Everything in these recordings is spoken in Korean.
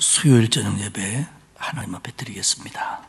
수요일 저녁 예배 하나님 앞에 드리겠습니다.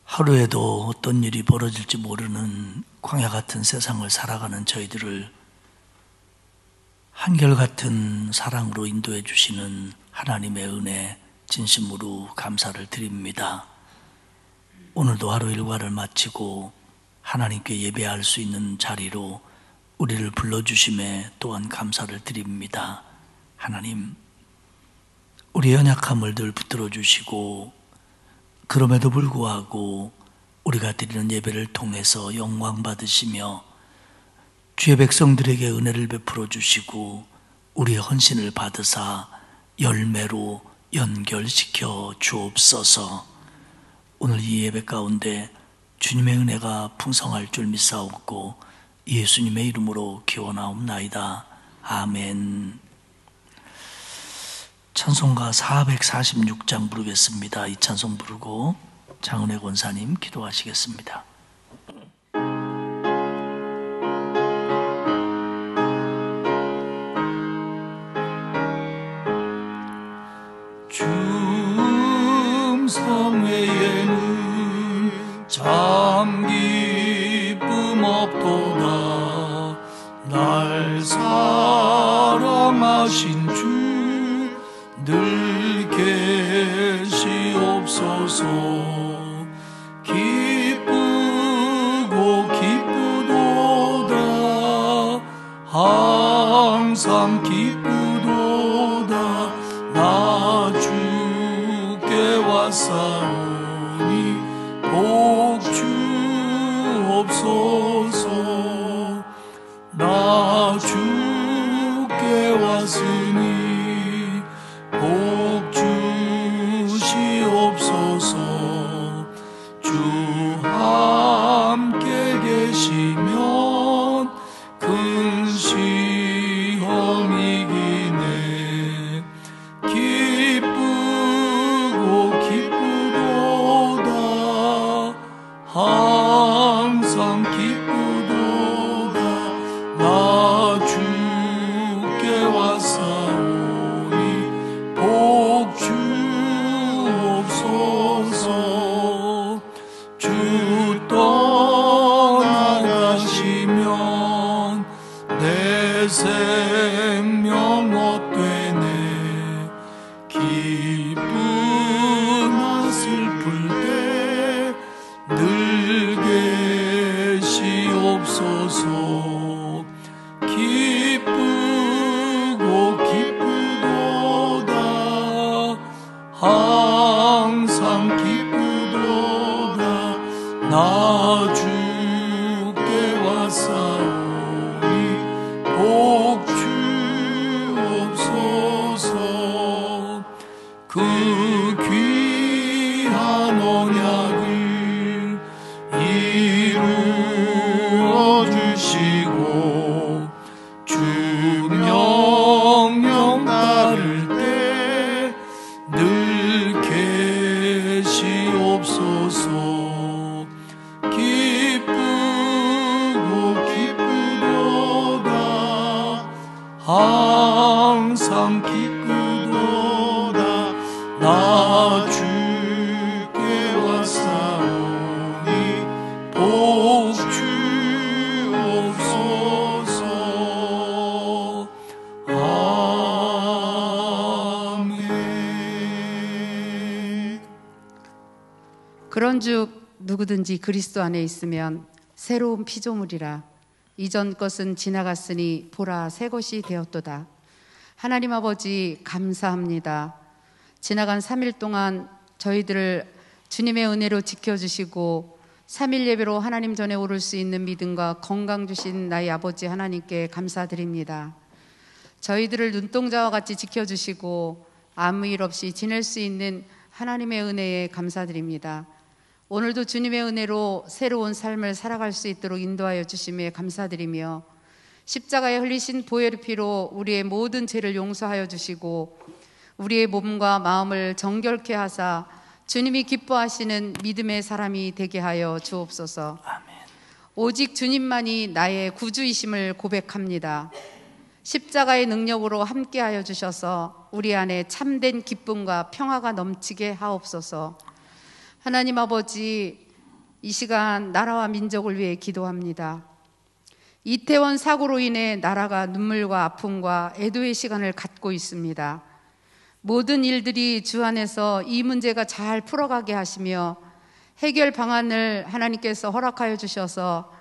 하루에도 어떤 일이 벌어질지 모르는 광야 같은 세상을 살아가는 저희들을 한결같은 사랑으로 인도해 주시는 하나님의 은혜 진심으로 감사를 드립니다. 오늘도 하루 일과를 마치고 하나님께 예배할 수 있는 자리로 우리를 불러주심에 또한 감사를 드립니다. 하나님, 우리의 연약함을 늘 붙들어 주시고 그럼에도 불구하고 우리가 드리는 예배를 통해서 영광 받으시며 주의 백성들에게 은혜를 베풀어 주시고 우리의 헌신을 받으사 열매로 연결시켜 주옵소서. 오늘 이 예배 가운데 주님의 은혜가 풍성할 줄 믿사옵고 예수님의 이름으로 기원하옵나이다. 아멘. 찬송가 446장 부르겠습니다. 이 찬송 부르고 장은혜 권사님 기도하시겠습니다. 중성회에는 참 기쁨 없도다. 날 사랑하신 주 늘 계시옵소서. 기쁘고 기쁘도다. 항상 기쁘도다. 나 주께 왔사오니 복 주옵소서. 나 주께 왔으니 복 주시옵소서. 주 함께 계시면 큰 시험 이기네. 기쁘고 기쁘도다. 항상 기쁘도다. 나 주께 왔사오니 복 주옵소서. 주 떠나가시면 내 생명 헛되네. 기쁘나 슬플 때 늘 계시옵소서. 기쁘고 기쁘도다. 항상 기쁘도다. 나 주께 왔사오니 복 주옵소서. 그 귀한 언약을 이루어 주시고 주 명령 따를 때 늘 계시옵소서. 기쁘고 기쁘도다. 항상 기쁘도다. 나 주께 왔사오니 복 주옵소서. 아멘. 그런즉 누구든지 그리스도 안에 있으면 새로운 피조물이라. 이전 것은 지나갔으니 보라 새 것이 되었도다. 하나님 아버지 감사합니다. 지나간 3일 동안 저희들을 주님의 은혜로 지켜주시고 3일 예배로 하나님 전에 오를 수 있는 믿음과 건강 주신 나의 아버지 하나님께 감사드립니다. 저희들을 눈동자와 같이 지켜주시고 아무 일 없이 지낼 수 있는 하나님의 은혜에 감사드립니다. 오늘도 주님의 은혜로 새로운 삶을 살아갈 수 있도록 인도하여 주심에 감사드리며 십자가에 흘리신 보혈의 피로 우리의 모든 죄를 용서하여 주시고 우리의 몸과 마음을 정결케 하사 주님이 기뻐하시는 믿음의 사람이 되게 하여 주옵소서. 아멘. 오직 주님만이 나의 구주이심을 고백합니다. 십자가의 능력으로 함께하여 주셔서 우리 안에 참된 기쁨과 평화가 넘치게 하옵소서. 하나님 아버지, 이 시간 나라와 민족을 위해 기도합니다. 이태원 사고로 인해 나라가 눈물과 아픔과 애도의 시간을 갖고 있습니다. 모든 일들이 주 안에서 이 문제가 잘 풀어가게 하시며 해결 방안을 하나님께서 허락하여 주셔서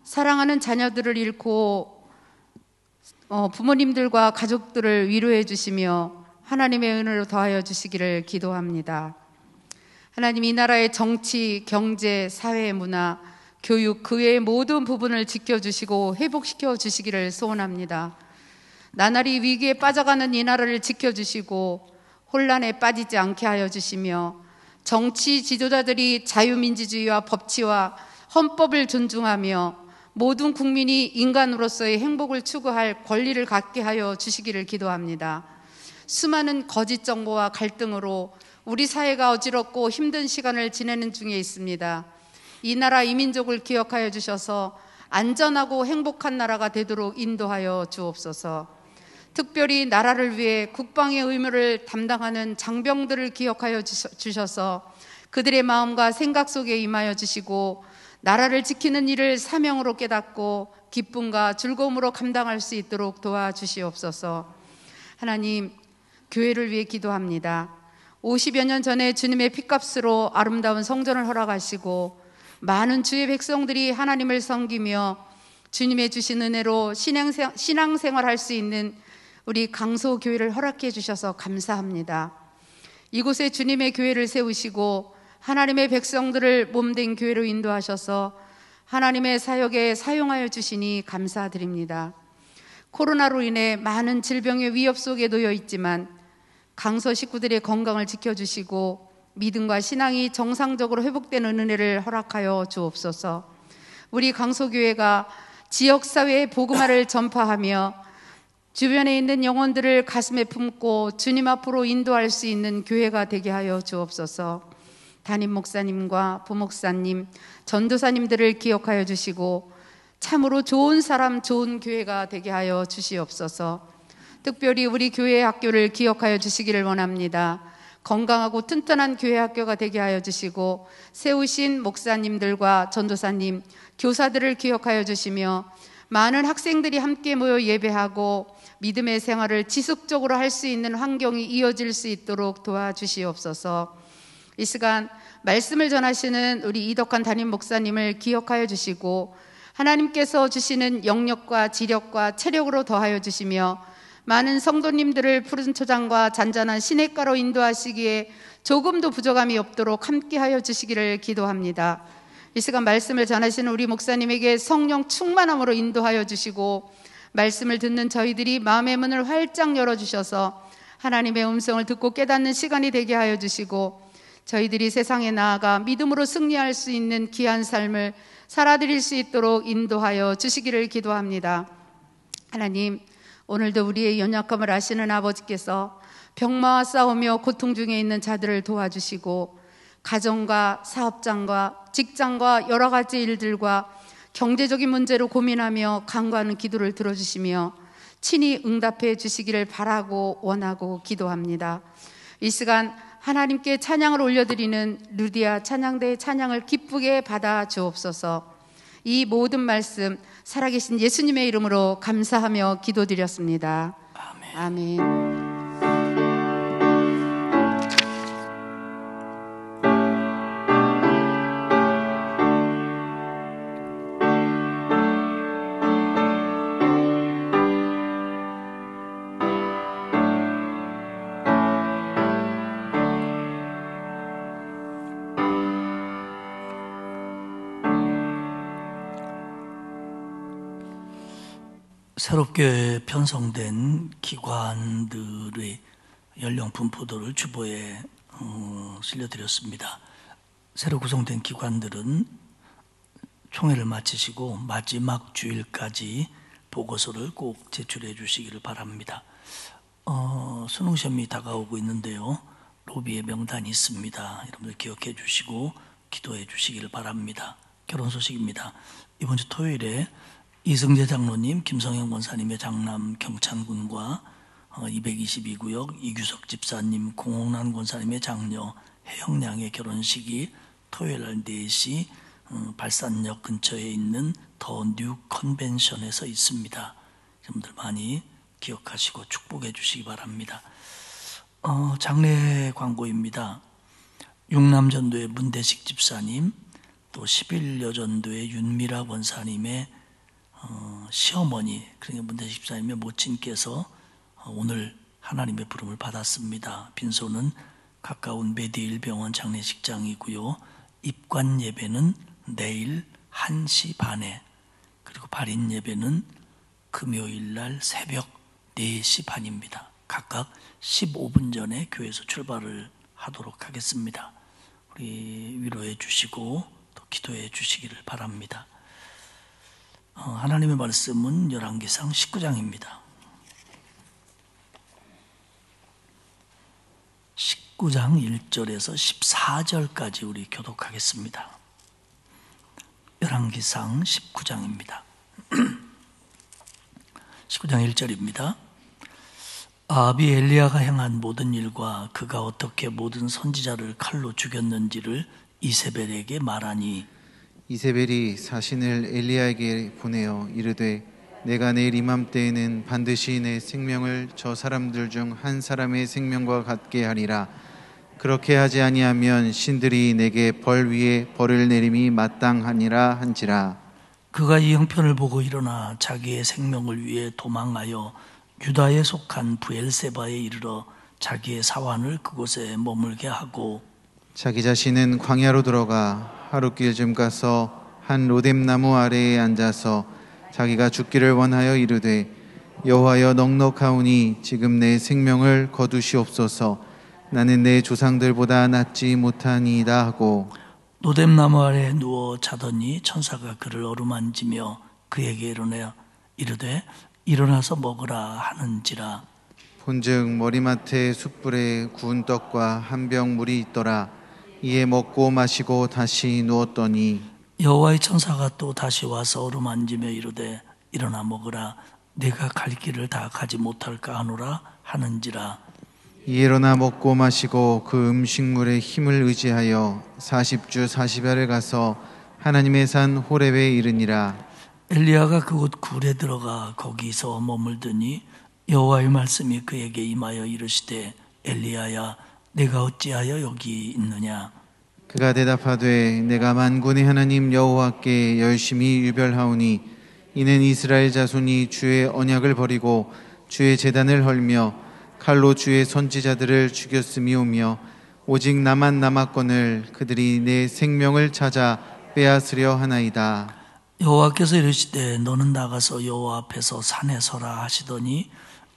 사랑하는 자녀들을 잃고 부모님들과 가족들을 위로해 주시며 하나님의 은혜로 더하여 주시기를 기도합니다. 하나님, 이 나라의 정치, 경제, 사회, 문화, 교육 그 외의 모든 부분을 지켜주시고 회복시켜 주시기를 소원합니다. 나날이 위기에 빠져가는 이 나라를 지켜주시고 혼란에 빠지지 않게 하여 주시며 정치 지도자들이 자유민주주의와 법치와 헌법을 존중하며 모든 국민이 인간으로서의 행복을 추구할 권리를 갖게 하여 주시기를 기도합니다. 수많은 거짓 정보와 갈등으로 우리 사회가 어지럽고 힘든 시간을 지내는 중에 있습니다. 이 나라 이 민족을 기억하여 주셔서 안전하고 행복한 나라가 되도록 인도하여 주옵소서. 특별히 나라를 위해 국방의 의무를 담당하는 장병들을 기억하여 주셔서 그들의 마음과 생각 속에 임하여 주시고 나라를 지키는 일을 사명으로 깨닫고 기쁨과 즐거움으로 감당할 수 있도록 도와주시옵소서. 하나님, 교회를 위해 기도합니다. 50여 년 전에 주님의 핏값으로 아름다운 성전을 허락하시고 많은 주의 백성들이 하나님을 섬기며 주님의 주신 은혜로 신앙생활할 수 있는 우리 강소교회를 허락해 주셔서 감사합니다. 이곳에 주님의 교회를 세우시고 하나님의 백성들을 몸된 교회로 인도하셔서 하나님의 사역에 사용하여 주시니 감사드립니다. 코로나로 인해 많은 질병의 위협 속에 놓여 있지만 강서 식구들의 건강을 지켜주시고 믿음과 신앙이 정상적으로 회복되는 은혜를 허락하여 주옵소서. 우리 강소교회가 지역사회의 복음화를 전파하며 주변에 있는 영혼들을 가슴에 품고 주님 앞으로 인도할 수 있는 교회가 되게 하여 주옵소서. 담임 목사님과 부목사님, 전도사님들을 기억하여 주시고 참으로 좋은 사람, 좋은 교회가 되게 하여 주시옵소서. 특별히 우리 교회 학교를 기억하여 주시기를 원합니다. 건강하고 튼튼한 교회 학교가 되게 하여 주시고 세우신 목사님들과 전도사님, 교사들을 기억하여 주시며 많은 학생들이 함께 모여 예배하고 믿음의 생활을 지속적으로 할 수 있는 환경이 이어질 수 있도록 도와주시옵소서. 이 시간 말씀을 전하시는 우리 이덕환 담임 목사님을 기억하여 주시고 하나님께서 주시는 영력과 지력과 체력으로 더하여 주시며 많은 성도님들을 푸른 초장과 잔잔한 시냇가로 인도하시기에 조금도 부족함이 없도록 함께하여 주시기를 기도합니다. 이 시간 말씀을 전하시는 우리 목사님에게 성령 충만함으로 인도하여 주시고 말씀을 듣는 저희들이 마음의 문을 활짝 열어주셔서 하나님의 음성을 듣고 깨닫는 시간이 되게 하여 주시고 저희들이 세상에 나아가 믿음으로 승리할 수 있는 귀한 삶을 살아드릴 수 있도록 인도하여 주시기를 기도합니다. 하나님, 오늘도 우리의 연약함을 아시는 아버지께서 병마와 싸우며 고통 중에 있는 자들을 도와주시고 가정과 사업장과 직장과 여러 가지 일들과 경제적인 문제로 고민하며 간구하는 기도를 들어주시며 친히 응답해 주시기를 바라고 원하고 기도합니다. 이 시간 하나님께 찬양을 올려드리는 루디아 찬양대의 찬양을 기쁘게 받아 주옵소서. 이 모든 말씀 살아계신 예수님의 이름으로 감사하며 기도드렸습니다. 아멘. 아멘. 새롭게 편성된 기관들의 연령 분포도를 주보에 실려드렸습니다. 새로 구성된 기관들은 총회를 마치시고 마지막 주일까지 보고서를 꼭 제출해 주시기를 바랍니다. 수능시험이 다가오고 있는데요. 로비에 명단이 있습니다. 여러분들 기억해 주시고 기도해 주시기를 바랍니다. 결혼 소식입니다. 이번 주 토요일에 이승재 장로님, 김성영 권사님의 장남 경찬군과 222구역 이규석 집사님, 공홍란 권사님의 장녀 혜영양의 결혼식이 토요일 날 4시 발산역 근처에 있는 더 뉴 컨벤션에서 있습니다. 여러분들 많이 기억하시고 축복해 주시기 바랍니다. 장례 광고입니다. 육남전도의 문대식 집사님, 또 11여전도의 윤미라 권사님의 시어머니, 그러니까 문대식 집사님의 모친께서 오늘 하나님의 부름을 받았습니다. 빈소는 가까운 메디일 병원 장례식장이고요. 입관 예배는 내일 1시 반에, 그리고 발인 예배는 금요일 날 새벽 4시 반입니다. 각각 15분 전에 교회에서 출발을 하도록 하겠습니다. 우리 위로해 주시고 또 기도해 주시기를 바랍니다. 하나님의 말씀은 열왕기상 19장입니다. 19장 1절에서 14절까지 우리 교독하겠습니다. 열왕기상 19장입니다. 19장 1절입니다. 아합이 엘리야가 행한 모든 일과 그가 어떻게 모든 선지자를 칼로 죽였는지를 이세벨에게 말하니, 이세벨이 사신을 엘리야에게 보내어 이르되 내가 내일 이맘때에는 반드시 내 생명을 저 사람들 중 한 사람의 생명과 같게 하리라. 그렇게 하지 아니하면 신들이 내게 벌 위에 벌을 내림이 마땅하니라 한지라. 그가 이 형편을 보고 일어나 자기의 생명을 위해 도망하여 유다에 속한 브엘세바에 이르러 자기의 사환을 그곳에 머물게 하고, 자기 자신은 광야로 들어가 하룻길쯤 가서 한 로뎀나무 아래에 앉아서 자기가 죽기를 원하여 이르되 여호와여 넉넉하오니 지금 내 생명을 거두시옵소서. 나는 내 조상들보다 낫지 못하니이다 하고 로뎀나무 아래에 누워 자더니 천사가 그를 어루만지며 그에게 이르되 일어나서 먹으라 하는지라. 본즉 머리맡에 숯불에 구운 떡과 한 병 물이 있더라. 이에 먹고 마시고 다시 누웠더니 여호와의 천사가 또 다시 와서 어루만지며 이르되 일어나 먹으라. 내가 갈 길을 다 가지 못할까 하노라 하는지라. 이에 일어나 먹고 마시고 그 음식물의 힘을 의지하여 40주 40야를 가서 하나님의 산 호렙에 이르니라. 엘리야가 그곳 굴에 들어가 거기서 머물더니 여호와의 말씀이 그에게 임하여 이르시되 엘리야야 내가 어찌하여 여기 있느냐. 그가 대답하되 내가 만군의 하나님 여호와께 열심히 유별하오니 이는 이스라엘 자손이 주의 언약을 버리고 주의 제단을 헐며 칼로 주의 선지자들을 죽였음이오며 오직 나만 남았거늘 그들이 내 생명을 찾아 빼앗으려 하나이다. 여호와께서 이르시되 너는 나가서 여호와 앞에서 산에 서라 하시더니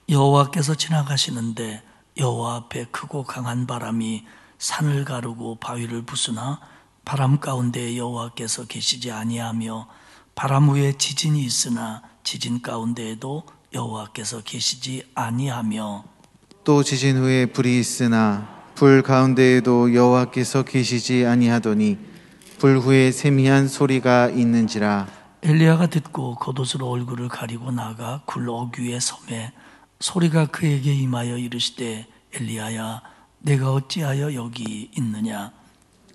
여호와께서 지나가시는데 여호와 앞에 크고 강한 바람이 산을 가르고 바위를 부수나 바람 가운데 여호와께서 계시지 아니하며 바람 위에 지진이 있으나 지진 가운데에도 여호와께서 계시지 아니하며 또 지진 후에 불이 있으나 불 가운데에도 여호와께서 계시지 아니하더니 불 후에 세미한 소리가 있는지라. 엘리야가 듣고 겉옷으로 얼굴을 가리고 나가 굴 어귀에 섬에 소리가 그에게 임하여 이르시되 엘리야야 내가 어찌하여 여기 있느냐.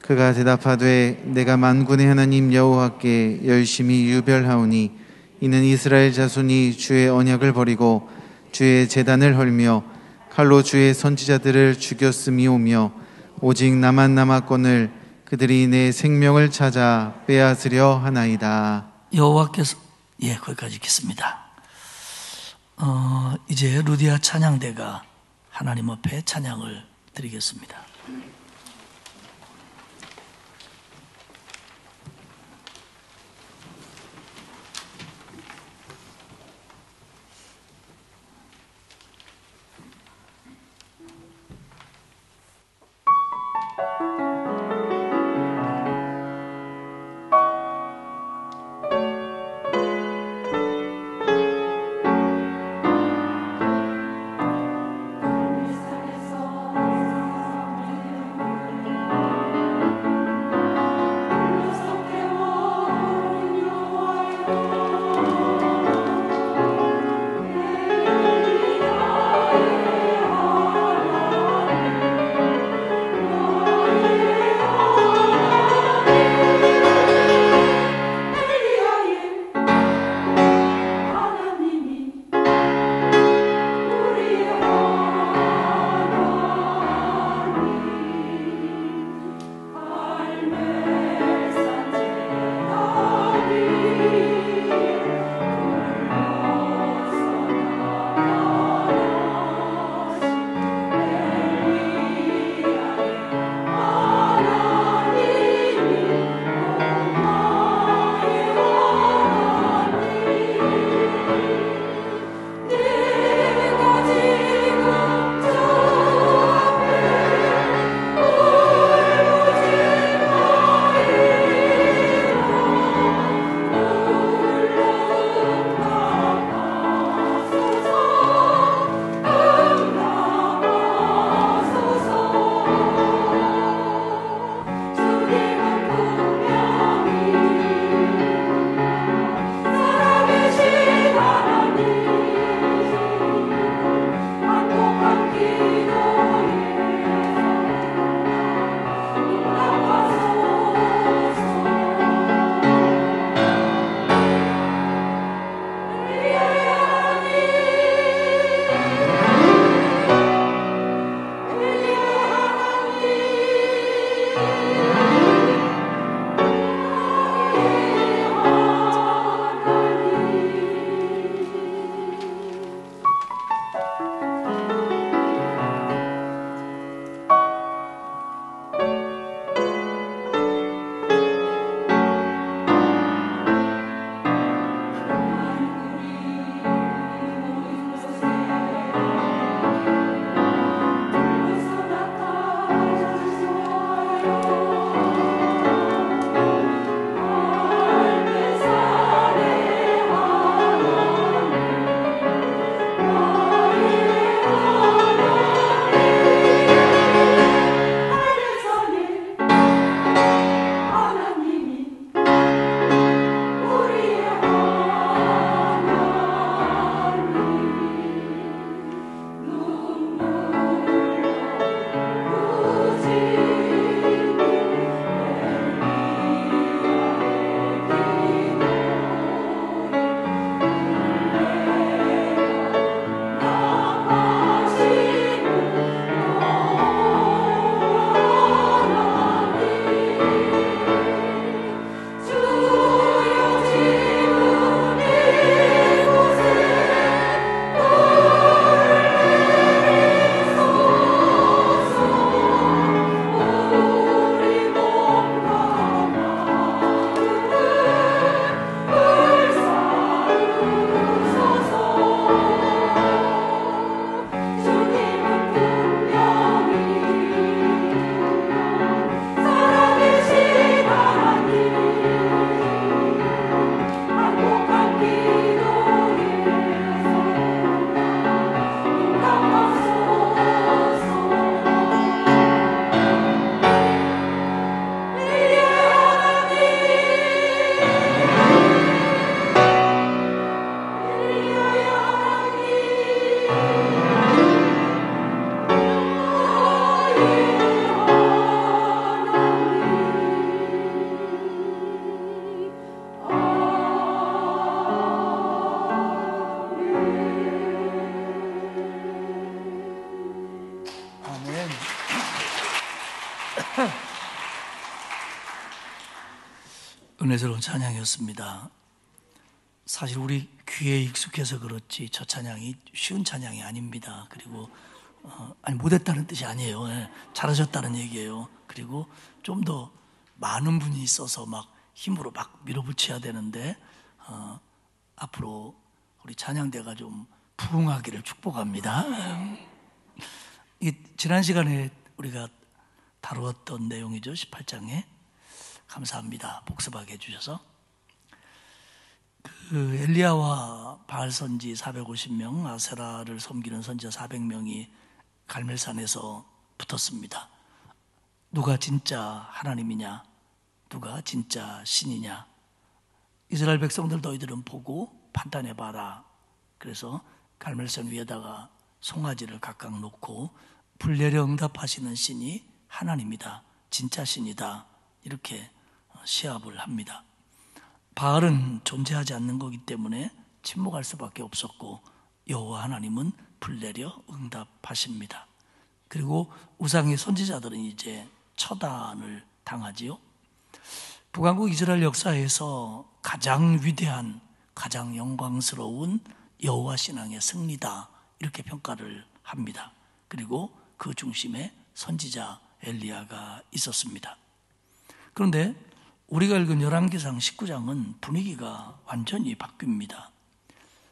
그가 대답하되 내가 만군의 하나님 여호와께 열심히 유별하오니 이는 이스라엘 자손이 주의 언약을 버리고 주의 제단을 헐며 칼로 주의 선지자들을 죽였음이오며 오직 나만 남았거늘 그들이 내 생명을 찾아 빼앗으려 하나이다. 여호와께서 거기까지 읽겠습니다. 이제 루디아 찬양대가 하나님 앞에 찬양을 드리겠습니다. 은혜스러운 찬양이었습니다. 사실 우리 귀에 익숙해서 그렇지 저 찬양이 쉬운 찬양이 아닙니다. 그리고 아니 못했다는 뜻이 아니에요. 잘하셨다는 얘기예요. 그리고 좀 더 많은 분이 있어서 막 힘으로 막 밀어붙여야 되는데 앞으로 우리 찬양대가 좀 부흥하기를 축복합니다. 지난 시간에 우리가 다루었던 내용이죠. 18장에 감사합니다. 복습하게 해주셔서 그 엘리야와 바알 선지 450명, 아세라를 섬기는 선지자 400명이 갈멜산에서 붙었습니다. 누가 진짜 하나님이냐, 누가 진짜 신이냐, 이스라엘 백성들 너희들은 보고 판단해봐라. 그래서 갈멜산 위에다가 송아지를 각각 놓고 불 내려 응답하시는 신이 하나님이다, 진짜 신이다, 이렇게 시합을 합니다. 바알은 존재하지 않는 거기 때문에 침묵할 수밖에 없었고 여호와 하나님은 불 내려 응답하십니다. 그리고 우상의 선지자들은 이제 처단을 당하지요. 북왕국 이스라엘 역사에서 가장 위대한, 가장 영광스러운 여호와 신앙의 승리다, 이렇게 평가를 합니다. 그리고 그 중심에 선지자 엘리야가 있었습니다. 그런데 우리가 읽은 열왕기상 19장은 분위기가 완전히 바뀝니다.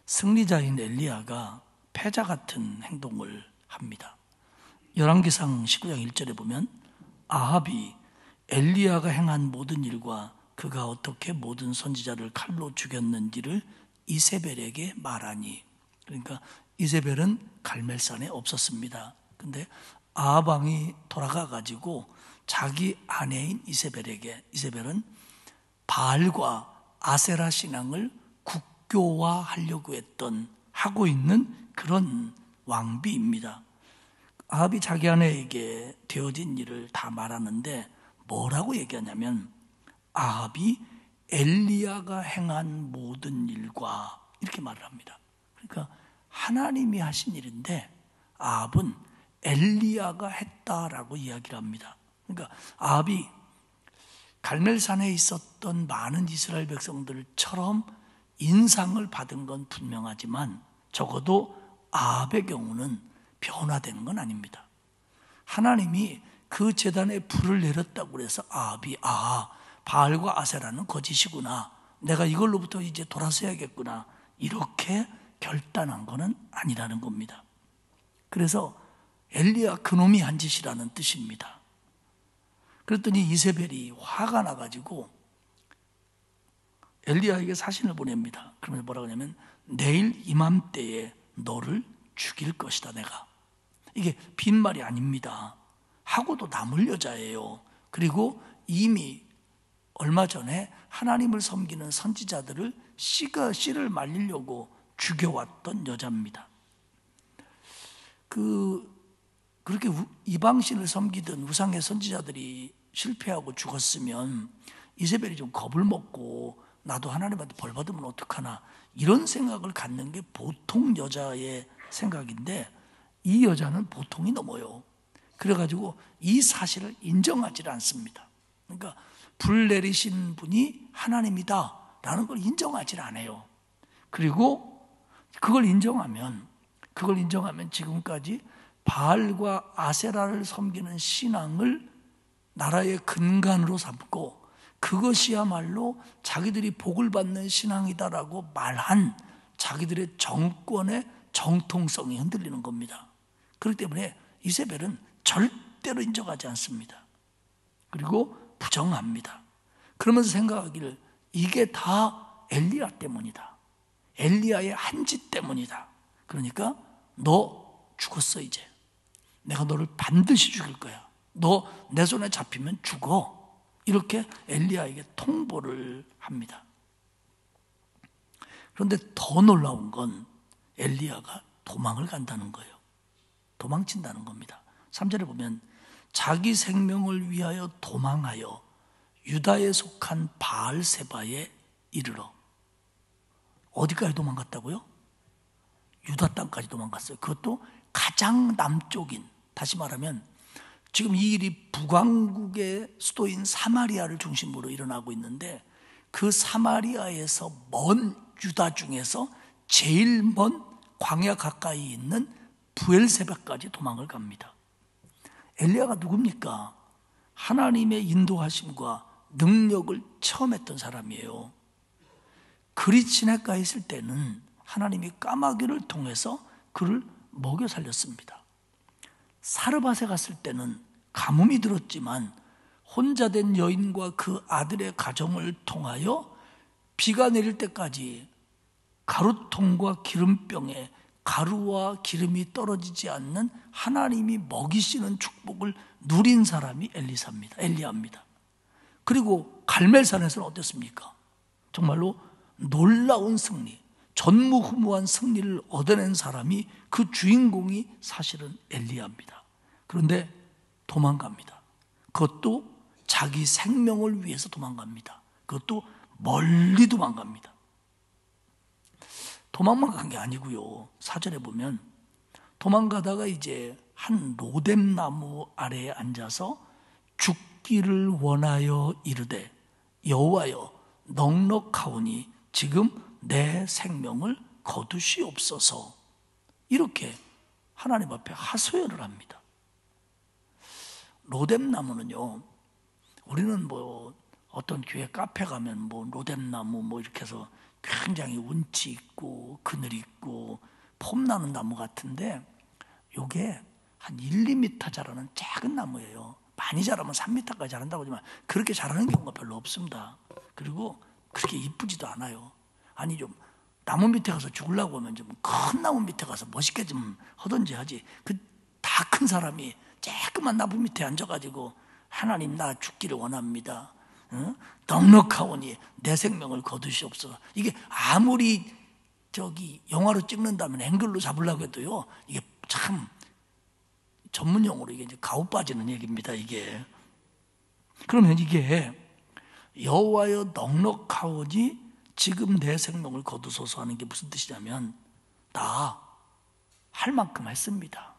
승리자인 엘리야가 패자 같은 행동을 합니다. 열왕기상 19장 1절에 보면 아합이 엘리야가 행한 모든 일과 그가 어떻게 모든 선지자를 칼로 죽였는지를 이세벨에게 말하니, 그러니까 이세벨은 갈멜산에 없었습니다. 근데 아합 왕이 돌아가 가지고 자기 아내인 이세벨에게, 이세벨은 바알과 아세라 신앙을 국교화하려고 하고 있는 그런 왕비입니다. 아합이 자기 아내에게 되어진 일을 다 말하는데 뭐라고 얘기하냐면 아합이 엘리야가 행한 모든 일과 이렇게 말을 합니다. 그러니까 하나님이 하신 일인데 아합은 엘리야가 했다라고 이야기를 합니다. 그러니까 아합이 갈멜산에 있었던 많은 이스라엘 백성들처럼 인상을 받은 건 분명하지만 적어도 아합의 경우는 변화된 건 아닙니다. 하나님이 그 제단에 불을 내렸다고 해서 아합이 바알과 아세라는 거짓이구나, 내가 이걸로부터 이제 돌아서야겠구나, 이렇게 결단한 것은 아니라는 겁니다. 그래서 엘리야 그놈이 한 짓이라는 뜻입니다. 그랬더니 이세벨이 화가 나가지고 엘리야에게 사신을 보냅니다. 그러면서 뭐라고 하냐면 내일 이맘때에 너를 죽일 것이다, 내가. 이게 빈말이 아닙니다. 하고도 남을 여자예요. 그리고 이미 얼마 전에 하나님을 섬기는 선지자들을 씨를 말리려고 죽여왔던 여자입니다. 그렇게 이방신을 섬기던 우상의 선지자들이 실패하고 죽었으면 이세벨이 좀 겁을 먹고 나도 하나님한테 벌 받으면 어떡하나, 이런 생각을 갖는 게 보통 여자의 생각인데 이 여자는 보통이 넘어요. 그래가지고 이 사실을 인정하지 않습니다. 그러니까 불 내리신 분이 하나님이다 라는 걸 인정하지 않아요. 그리고 그걸 인정하면 지금까지 바알과 아세라를 섬기는 신앙을 나라의 근간으로 삼고 그것이야말로 자기들이 복을 받는 신앙이다라고 말한 자기들의 정권의 정통성이 흔들리는 겁니다. 그렇기 때문에 이세벨은 절대로 인정하지 않습니다. 그리고 부정합니다. 그러면서 생각하기를 이게 다 엘리야 때문이다, 엘리야의 한 짓 때문이다. 그러니까 너 죽었어, 이제 내가 너를 반드시 죽일 거야, 너 내 손에 잡히면 죽어, 이렇게 엘리야에게 통보를 합니다. 그런데 더 놀라운 건 엘리야가 도망을 간다는 거예요. 도망친다는 겁니다. 3절에 보면 자기 생명을 위하여 도망하여 유다에 속한 바알세바에 이르러. 어디까지 도망갔다고요? 유다 땅까지 도망갔어요. 그것도 가장 남쪽인, 다시 말하면 지금 이 일이 북왕국의 수도인 사마리아를 중심으로 일어나고 있는데 그 사마리아에서 먼 유다 중에서 제일 먼 광야 가까이 있는 부엘세바까지 도망을 갑니다. 엘리야가 누굽니까? 하나님의 인도하심과 능력을 체험했던 사람이에요. 그리 지내가 있을 때는 하나님이 까마귀를 통해서 그를 먹여 살렸습니다. 사르밧에 갔을 때는 가뭄이 들었지만 혼자 된 여인과 그 아들의 가정을 통하여 비가 내릴 때까지 가루통과 기름병에 가루와 기름이 떨어지지 않는 하나님이 먹이시는 축복을 누린 사람이 엘리야입니다. 그리고 갈멜산에서는 어땠습니까? 정말로 놀라운 승리, 전무후무한 승리를 얻어낸 사람이, 그 주인공이 사실은 엘리야입니다. 그런데 도망갑니다. 그것도 자기 생명을 위해서 도망갑니다. 그것도 멀리 도망갑니다. 도망만 간 게 아니고요. 사절에 보면 도망가다가 이제 한 로뎀나무 아래에 앉아서 죽기를 원하여 이르되 여호와여 넉넉하오니 지금 내 생명을 거두시옵소서. 이렇게 하나님 앞에 하소연을 합니다. 로뎀나무는요, 우리는 뭐 어떤 교회 카페 가면 뭐 로뎀나무 뭐 이렇게 해서 굉장히 운치 있고 그늘 있고 폼나는 나무 같은데, 요게 한 1, 2m 자라는 작은 나무예요. 많이 자라면 3m까지 자란다고 하지만 그렇게 자라는 경우가 별로 없습니다. 그리고 그렇게 이쁘지도 않아요. 아니 좀 나무 밑에 가서 죽으려고 하면 좀 큰 나무 밑에 가서 멋있게 좀 하든지 하지. 그 다 큰 사람이 조그만 나무 밑에 앉아가지고 하나님 나 죽기를 원합니다. 넉넉하오니 내 생명을 거두시옵소서. 이게 아무리 저기 영화로 찍는다면 앵글로 잡으려고 해도요, 이게 참 전문 용어로 이게 이제 가오 빠지는 얘기입니다. 이게 그러면 이게 여호와여 넉넉하오니 지금 내 생명을 거두소서 하는 게 무슨 뜻이냐면, 나 할 만큼 했습니다.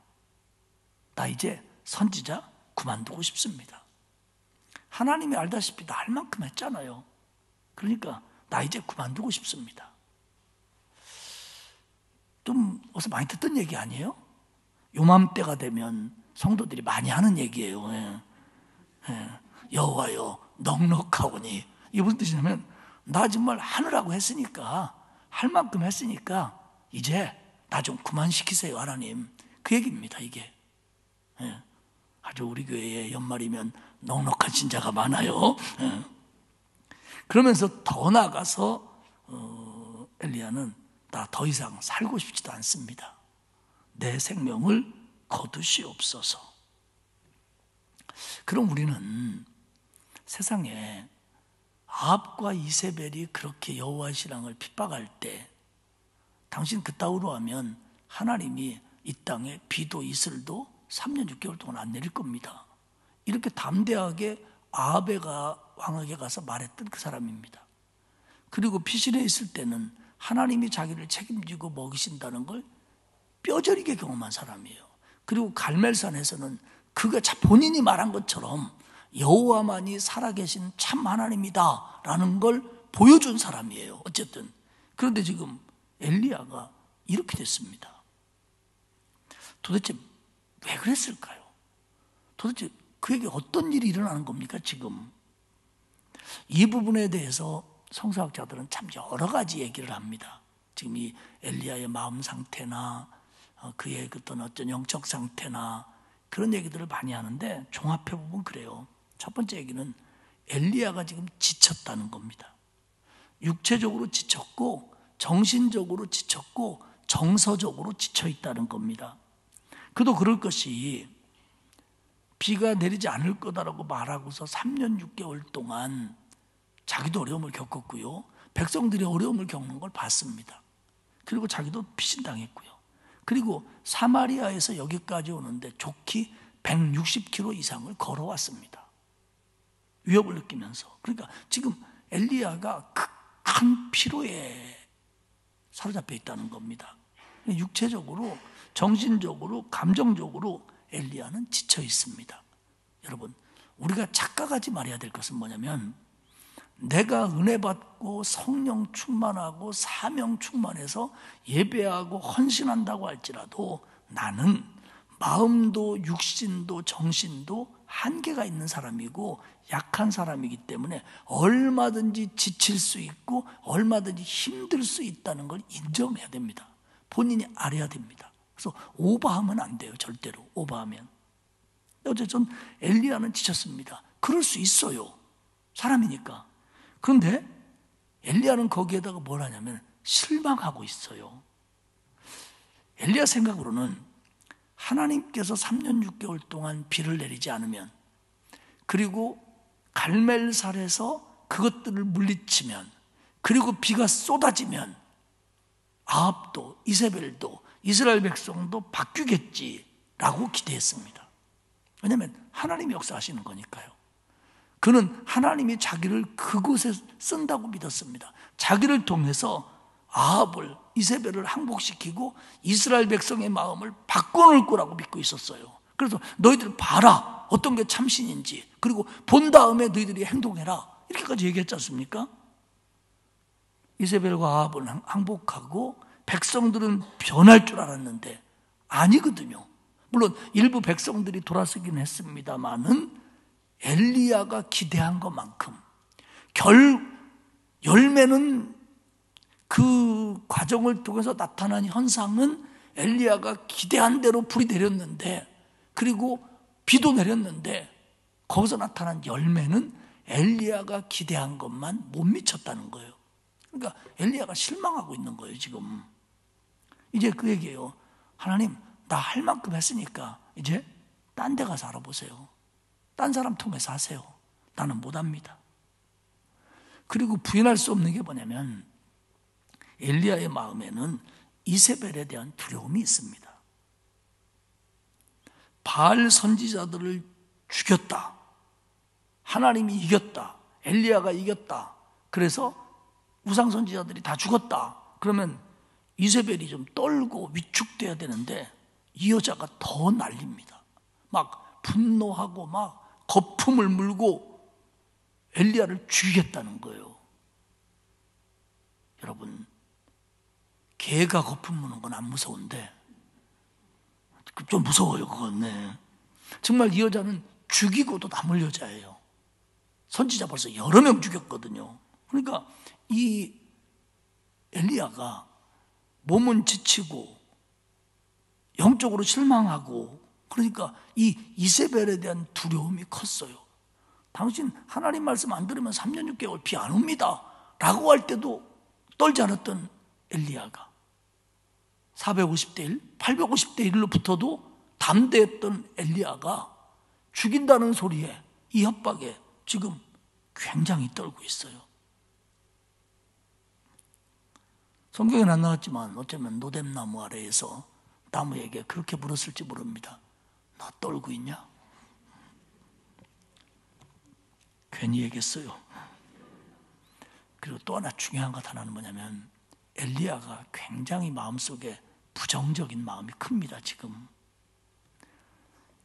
나 이제 선지자 그만두고 싶습니다. 하나님이 알다시피 나 할 만큼 했잖아요. 그러니까 나 이제 그만두고 싶습니다. 좀 어디서 많이 듣던 얘기 아니에요? 요맘때가 되면 성도들이 많이 하는 얘기예요. 여호와여 넉넉하오니. 이게 무슨 뜻이냐면, 나 정말 하느라고 했으니까, 할 만큼 했으니까 이제 나 좀 그만시키세요 하나님. 그 얘기입니다. 이게 아주 우리 교회에 연말이면 넉넉한 신자가 많아요. 그러면서 더 나아가서 엘리야는 나 더 이상 살고 싶지도 않습니다. 내 생명을 거두시옵소서. 그럼 우리는 세상에 아합과 이세벨이 그렇게 여호와의 신앙을 핍박할 때, 당신 그따위로 하면 하나님이 이 땅에 비도 이슬도 3년 6개월 동안 안 내릴 겁니다. 이렇게 담대하게 아합에가 왕에게 가서 말했던 그 사람입니다. 그리고 피신해 있을 때는 하나님이 자기를 책임지고 먹이신다는 걸 뼈저리게 경험한 사람이에요. 그리고 갈멜산에서는 그가 본인이 말한 것처럼 여호와만이 살아계신 참 하나님이다 라는 걸 보여준 사람이에요. 어쨌든. 그런데 지금 엘리야가 이렇게 됐습니다. 도대체 왜 그랬을까요? 도대체 그에게 어떤 일이 일어나는 겁니까 지금? 이 부분에 대해서 성서학자들은 참 여러 가지 얘기를 합니다. 지금 이 엘리야의 마음 상태나 그의 어떤 영적 상태나 그런 얘기들을 많이 하는데, 종합해보면 그래요. 첫 번째 얘기는 엘리야가 지금 지쳤다는 겁니다. 육체적으로 지쳤고, 정신적으로 지쳤고, 정서적으로 지쳐있다는 겁니다. 그도 그럴 것이, 비가 내리지 않을 거다라고 말하고서 3년 6개월 동안 자기도 어려움을 겪었고요, 백성들이 어려움을 겪는 걸 봤습니다. 그리고 자기도 피신당했고요. 그리고 사마리아에서 여기까지 오는데 좋기 160km 이상을 걸어왔습니다. 위협을 느끼면서. 그러니까 지금 엘리야가 극한 피로에 사로잡혀 있다는 겁니다. 육체적으로, 정신적으로, 감정적으로 엘리야는 지쳐 있습니다. 여러분, 우리가 착각하지 말아야 될 것은 뭐냐면, 내가 은혜 받고 성령 충만하고 사명 충만해서 예배하고 헌신한다고 할지라도 나는 마음도 육신도 정신도 한계가 있는 사람이고 약한 사람이기 때문에 얼마든지 지칠 수 있고 얼마든지 힘들 수 있다는 걸 인정해야 됩니다. 본인이 알아야 됩니다. 그래서 오버하면 안 돼요. 절대로 오버하면. 어쨌든 엘리야는 지쳤습니다. 그럴 수 있어요. 사람이니까. 그런데 엘리야는 거기에다가 뭘 하냐면 실망하고 있어요. 엘리야 생각으로는 하나님께서 3년 6개월 동안 비를 내리지 않으면, 그리고 갈멜살에서 그것들을 물리치면, 그리고 비가 쏟아지면 아합도 이세벨도 이스라엘 백성도 바뀌겠지라고 기대했습니다. 왜냐하면 하나님이 역사하시는 거니까요. 그는 하나님이 자기를 그곳에 쓴다고 믿었습니다. 자기를 통해서 아합을, 이세벨을 항복시키고 이스라엘 백성의 마음을 바꿔놓을 거라고 믿고 있었어요. 그래서 너희들 봐라, 어떤 게 참신인지, 그리고 본 다음에 너희들이 행동해라, 이렇게까지 얘기했지 않습니까? 이세벨과 아합은 항복하고 백성들은 변할 줄 알았는데 아니거든요. 물론 일부 백성들이 돌아서긴 했습니다마는 엘리야가 기대한 것만큼 열매는, 그 과정을 통해서 나타난 현상은 엘리야가 기대한 대로 불이 내렸는데, 그리고 비도 내렸는데, 거기서 나타난 열매는 엘리야가 기대한 것만 못 미쳤다는 거예요. 그러니까 엘리야가 실망하고 있는 거예요. 지금 이제 그 얘기예요. 하나님, 나 할 만큼 했으니까 이제 딴 데 가서 알아보세요. 딴 사람 통해서 하세요. 나는 못합니다. 그리고 부인할 수 없는 게 뭐냐면 엘리야의 마음에는 이세벨에 대한 두려움이 있습니다. 바알 선지자들을 죽였다, 하나님이 이겼다, 엘리야가 이겼다, 그래서 우상 선지자들이 다 죽었다, 그러면 이세벨이 좀 떨고 위축돼야 되는데 이 여자가 더 날립니다. 막 분노하고 막 거품을 물고 엘리야를 죽이겠다는 거예요. 여러분, 개가 거품 무는 건 안 무서운데 좀 무서워요. 그건. 네. 정말 이 여자는 죽이고도 남을 여자예요. 선지자 벌써 여러 명 죽였거든요. 그러니까 이 엘리야가 몸은 지치고 영적으로 실망하고, 그러니까 이 이세벨에 대한 두려움이 컸어요. 당신 하나님 말씀 안 들으면 3년 6개월 비 안 옵니다 라고 할 때도 떨지 않았던 엘리야가 450대 1, 850대 1로 붙어도 담대했던 엘리야가 죽인다는 소리에, 이 협박에 지금 굉장히 떨고 있어요. 성경에는 안 나왔지만 어쩌면 노뎀나무 아래에서 나무에게 그렇게 물었을지 모릅니다. 너 떨고 있냐? 괜히 얘기했어요. 그리고 또 하나 중요한 것 하나는 뭐냐면 엘리야가 굉장히 마음속에 부정적인 마음이 큽니다. 지금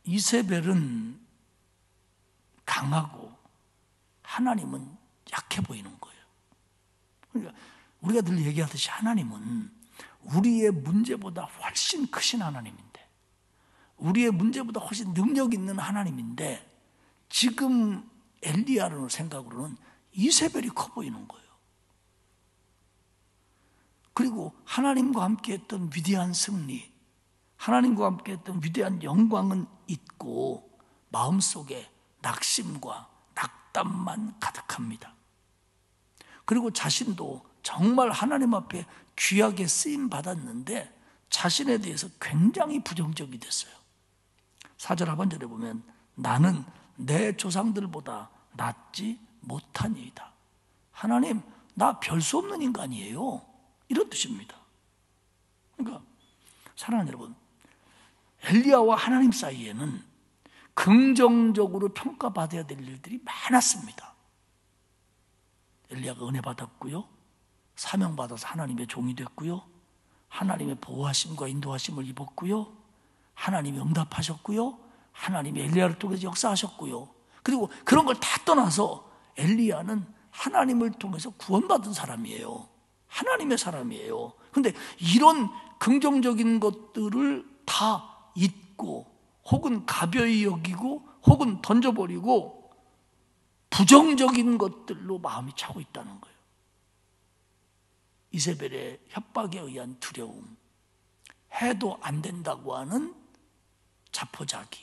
이세벨은 강하고 하나님은 약해 보이는 거예요. 그러니까 우리가 늘 얘기하듯이 하나님은 우리의 문제보다 훨씬 크신 하나님인데, 우리의 문제보다 훨씬 능력 있는 하나님인데, 지금 엘리야의 생각으로는 이세벨이 커 보이는 거예요. 그리고 하나님과 함께 했던 위대한 승리, 하나님과 함께 했던 위대한 영광은 있고 마음속에 낙심과 낙담만 가득합니다. 그리고 자신도 정말 하나님 앞에 귀하게 쓰임 받았는데 자신에 대해서 굉장히 부정적이 됐어요. 4절 하반절에 보면 나는 내 조상들보다 낫지 못하니이다. 하나님, 나 별 수 없는 인간이에요, 이런 뜻입니다. 그러니까 사랑하는 여러분, 엘리야와 하나님 사이에는 긍정적으로 평가받아야 될 일들이 많았습니다. 엘리야가 은혜 받았고요, 사명받아서 하나님의 종이 됐고요, 하나님의 보호하심과 인도하심을 입었고요, 하나님이 응답하셨고요, 하나님이 엘리야를 통해서 역사하셨고요. 그리고 그런 걸 다 떠나서 엘리야는 하나님을 통해서 구원받은 사람이에요. 하나님의 사람이에요. 그런데 이런 긍정적인 것들을 다 잊고 혹은 가벼이 여기고 혹은 던져버리고 부정적인 것들로 마음이 차고 있다는 거예요. 이세벨의 협박에 의한 두려움, 해도 안 된다고 하는 자포자기,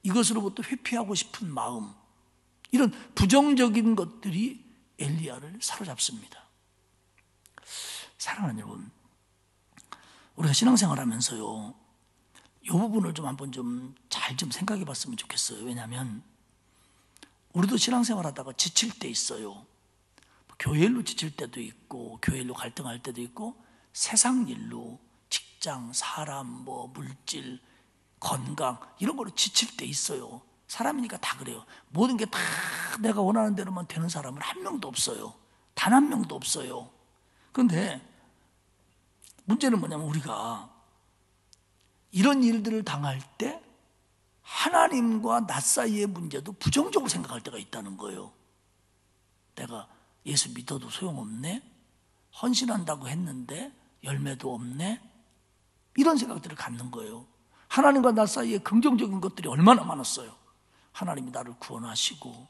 이것으로부터 회피하고 싶은 마음, 이런 부정적인 것들이 엘리야를 사로잡습니다. 사랑하는 여러분, 우리가 신앙생활 하면서요, 이 부분을 좀 한번 잘 생각해 봤으면 좋겠어요. 왜냐하면 우리도 신앙생활 하다가 지칠 때 있어요. 교회 일로 지칠 때도 있고, 교회 일로 갈등할 때도 있고, 세상 일로 직장, 사람, 물질, 건강 이런 거로 지칠 때 있어요. 사람이니까 다 그래요. 모든 게 다 내가 원하는 대로만 되는 사람은 한 명도 없어요. 단 한 명도 없어요. 그런데 문제는 뭐냐면 우리가 이런 일들을 당할 때 하나님과 나 사이의 문제도 부정적으로 생각할 때가 있다는 거예요. 내가 예수 믿어도 소용없네? 헌신한다고 했는데 열매도 없네? 이런 생각들을 갖는 거예요. 하나님과 나 사이에 긍정적인 것들이 얼마나 많았어요. 하나님이 나를 구원하시고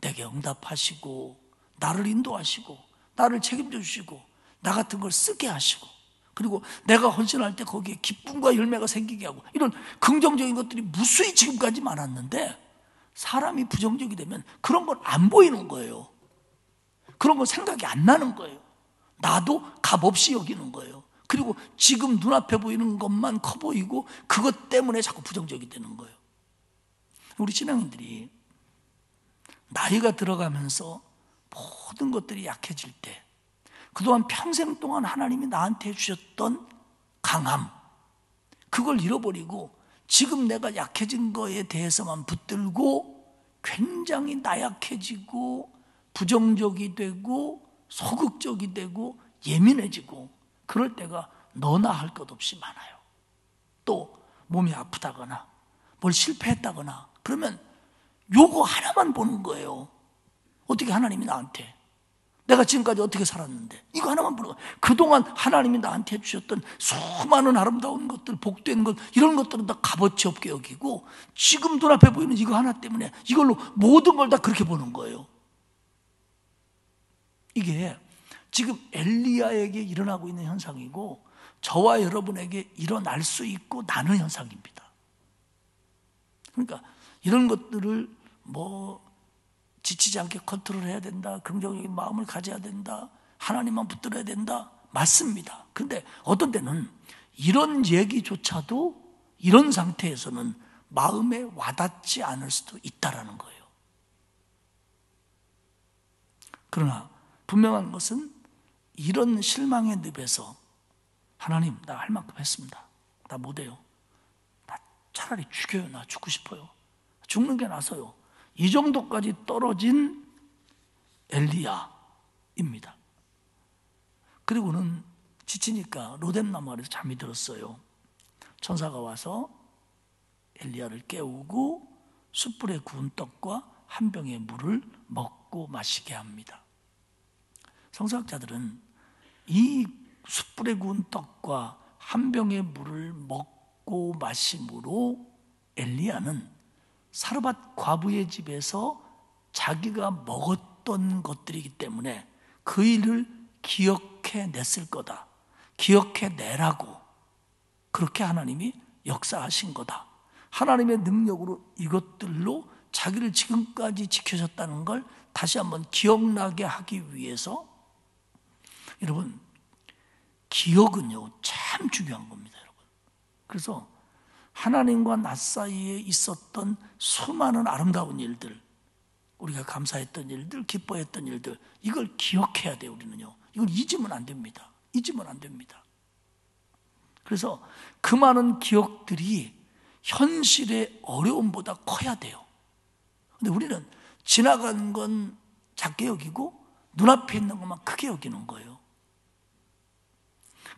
내게 응답하시고 나를 인도하시고 나를 책임져 주시고 나 같은 걸 쓰게 하시고, 그리고 내가 헌신할 때 거기에 기쁨과 열매가 생기게 하고, 이런 긍정적인 것들이 무수히 지금까지 많았는데 사람이 부정적이 되면 그런 건 안 보이는 거예요. 그런 건 생각이 안 나는 거예요. 나도 값없이 여기는 거예요. 그리고 지금 눈앞에 보이는 것만 커 보이고 그것 때문에 자꾸 부정적이 되는 거예요. 우리 신앙인들이 나이가 들어가면서 모든 것들이 약해질 때, 그동안 평생 동안 하나님이 나한테 해주셨던 강함, 그걸 잃어버리고 지금 내가 약해진 거에 대해서만 붙들고 굉장히 나약해지고 부정적이 되고 소극적이 되고 예민해지고, 그럴 때가 너나 할 것 없이 많아요. 또 몸이 아프다거나 뭘 실패했다거나 그러면 요거 하나만 보는 거예요. 어떻게 하나님이 나한테, 내가 지금까지 어떻게 살았는데, 이거 하나만 보는 거예요. 그동안 하나님이 나한테 해주셨던 수많은 아름다운 것들, 복된 것, 이런 것들은 다 값어치 없게 여기고 지금 눈앞에 보이는 이거 하나 때문에 이걸로 모든 걸 다 그렇게 보는 거예요. 이게 지금 엘리야에게 일어나고 있는 현상이고 저와 여러분에게 일어날 수 있고 나는 현상입니다. 그러니까 이런 것들을 지치지 않게 컨트롤해야 된다, 긍정적인 마음을 가져야 된다, 하나님만 붙들어야 된다, 맞습니다. 그런데 어떤 때는 이런 얘기조차도 이런 상태에서는 마음에 와닿지 않을 수도 있다라는 거예요. 그러나 분명한 것은 이런 실망의 늪에서 하나님, 나 할 만큼 했습니다. 나 못해요. 나 차라리 죽여요. 나 죽고 싶어요. 죽는 게 나서요. 이 정도까지 떨어진 엘리야입니다. 그리고는 지치니까 로뎀나무 아래서 잠이 들었어요. 천사가 와서 엘리야를 깨우고 숯불에 구운 떡과 한 병의 물을 먹고 마시게 합니다. 성서학자들은 이 숯불에 구운 떡과 한 병의 물을 먹고 마심으로 엘리야는 사르밧 과부의 집에서 자기가 먹었던 것들이기 때문에 그 일을 기억해냈을 거다, 기억해내라고 그렇게 하나님이 역사하신 거다, 하나님의 능력으로 이것들로 자기를 지금까지 지켜줬다는 걸 다시 한번 기억나게 하기 위해서, 여러분, 기억은요 참 중요한 겁니다, 여러분. 그래서 하나님과 나 사이에 있었던 수많은 아름다운 일들, 우리가 감사했던 일들, 기뻐했던 일들, 이걸 기억해야 돼요. 우리는요, 이걸 잊으면 안 됩니다. 잊으면 안 됩니다. 그래서 그 많은 기억들이 현실의 어려움보다 커야 돼요. 근데 우리는 지나간 건 작게 여기고 눈앞에 있는 것만 크게 여기는 거예요.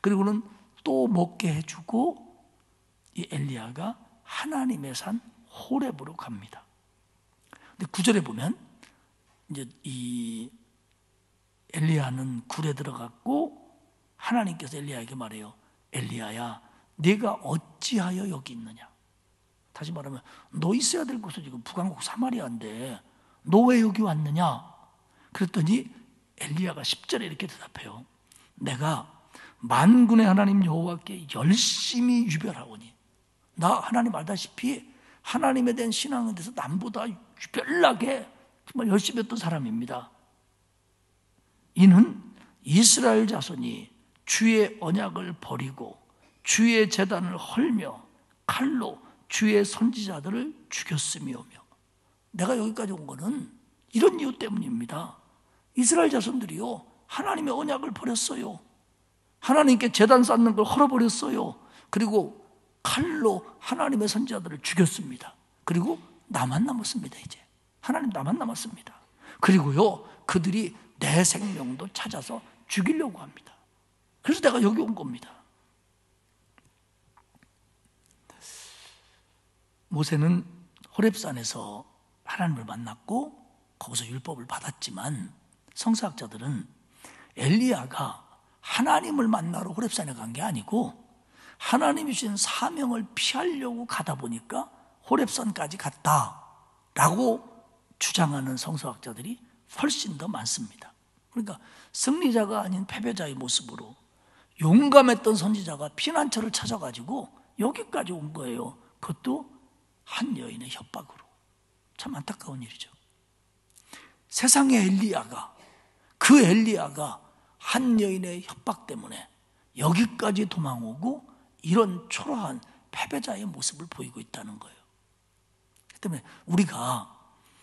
그리고는 또 먹게 해주고 이 엘리야가 하나님의 산 호렙으로 갑니다. 근데 9절에 보면 이제 이 엘리야는 굴에 들어갔고 하나님께서 엘리야에게 말해요. 엘리야야, 네가 어찌하여 여기 있느냐? 다시 말하면 너 있어야 될 곳은 지금 북왕국 사마리아인데 너 왜 여기 왔느냐? 그랬더니 엘리야가 10절에 이렇게 대답해요. 내가 만군의 하나님 여호와께 열심히 유별하오니. 나 하나님 알다시피 하나님에 대한 신앙에 대해서 남보다 유별나게 정말 열심히 했던 사람입니다. 이는 이스라엘 자손이 주의 언약을 버리고 주의 제단을 헐며 칼로 주의 선지자들을 죽였음이오며. 내가 여기까지 온 거는 이런 이유 때문입니다. 이스라엘 자손들이요, 하나님의 언약을 버렸어요. 하나님께 제단 쌓는 걸 헐어버렸어요. 그리고 칼로 하나님의 선지자들을 죽였습니다. 그리고 나만 남았습니다. 이제 하나님 나만 남았습니다. 그리고요, 그들이 내 생명도 찾아서 죽이려고 합니다. 그래서 내가 여기 온 겁니다. 모세는 호렙산에서 하나님을 만났고 거기서 율법을 받았지만 성서학자들은 엘리야가 하나님을 만나러 호렙산에 간 게 아니고 하나님이 주신 사명을 피하려고 가다 보니까 호렙산까지 갔다라고 주장하는 성서학자들이 훨씬 더 많습니다. 그러니까 승리자가 아닌 패배자의 모습으로 용감했던 선지자가 피난처를 찾아가지고 여기까지 온 거예요. 그것도 한 여인의 협박으로. 참 안타까운 일이죠. 세상의 엘리야가, 그 엘리야가 한 여인의 협박 때문에 여기까지 도망오고 이런 초라한 패배자의 모습을 보이고 있다는 거예요. 그렇기 때문에 우리가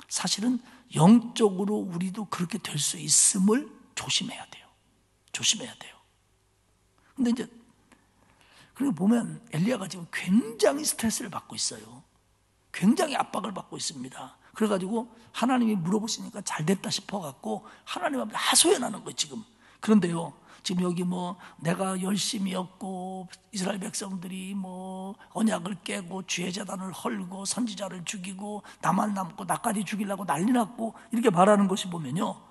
사실은 영적으로 우리도 그렇게 될 수 있음을 조심해야 돼요. 조심해야 돼요. 근데 이제 그리고 보면 엘리야가 지금 굉장히 스트레스를 받고 있어요. 굉장히 압박을 받고 있습니다. 그래가지고 하나님이 물어보시니까 잘 됐다 싶어갖고 하나님 앞에 하소연하는 거예요 지금. 그런데요, 지금 여기 뭐 내가 열심히 였고 이스라엘 백성들이 뭐 언약을 깨고 주의 제단을 헐고 선지자를 죽이고 나만 남고 나까지 죽이려고 난리 났고 이렇게 말하는 것이 보면요,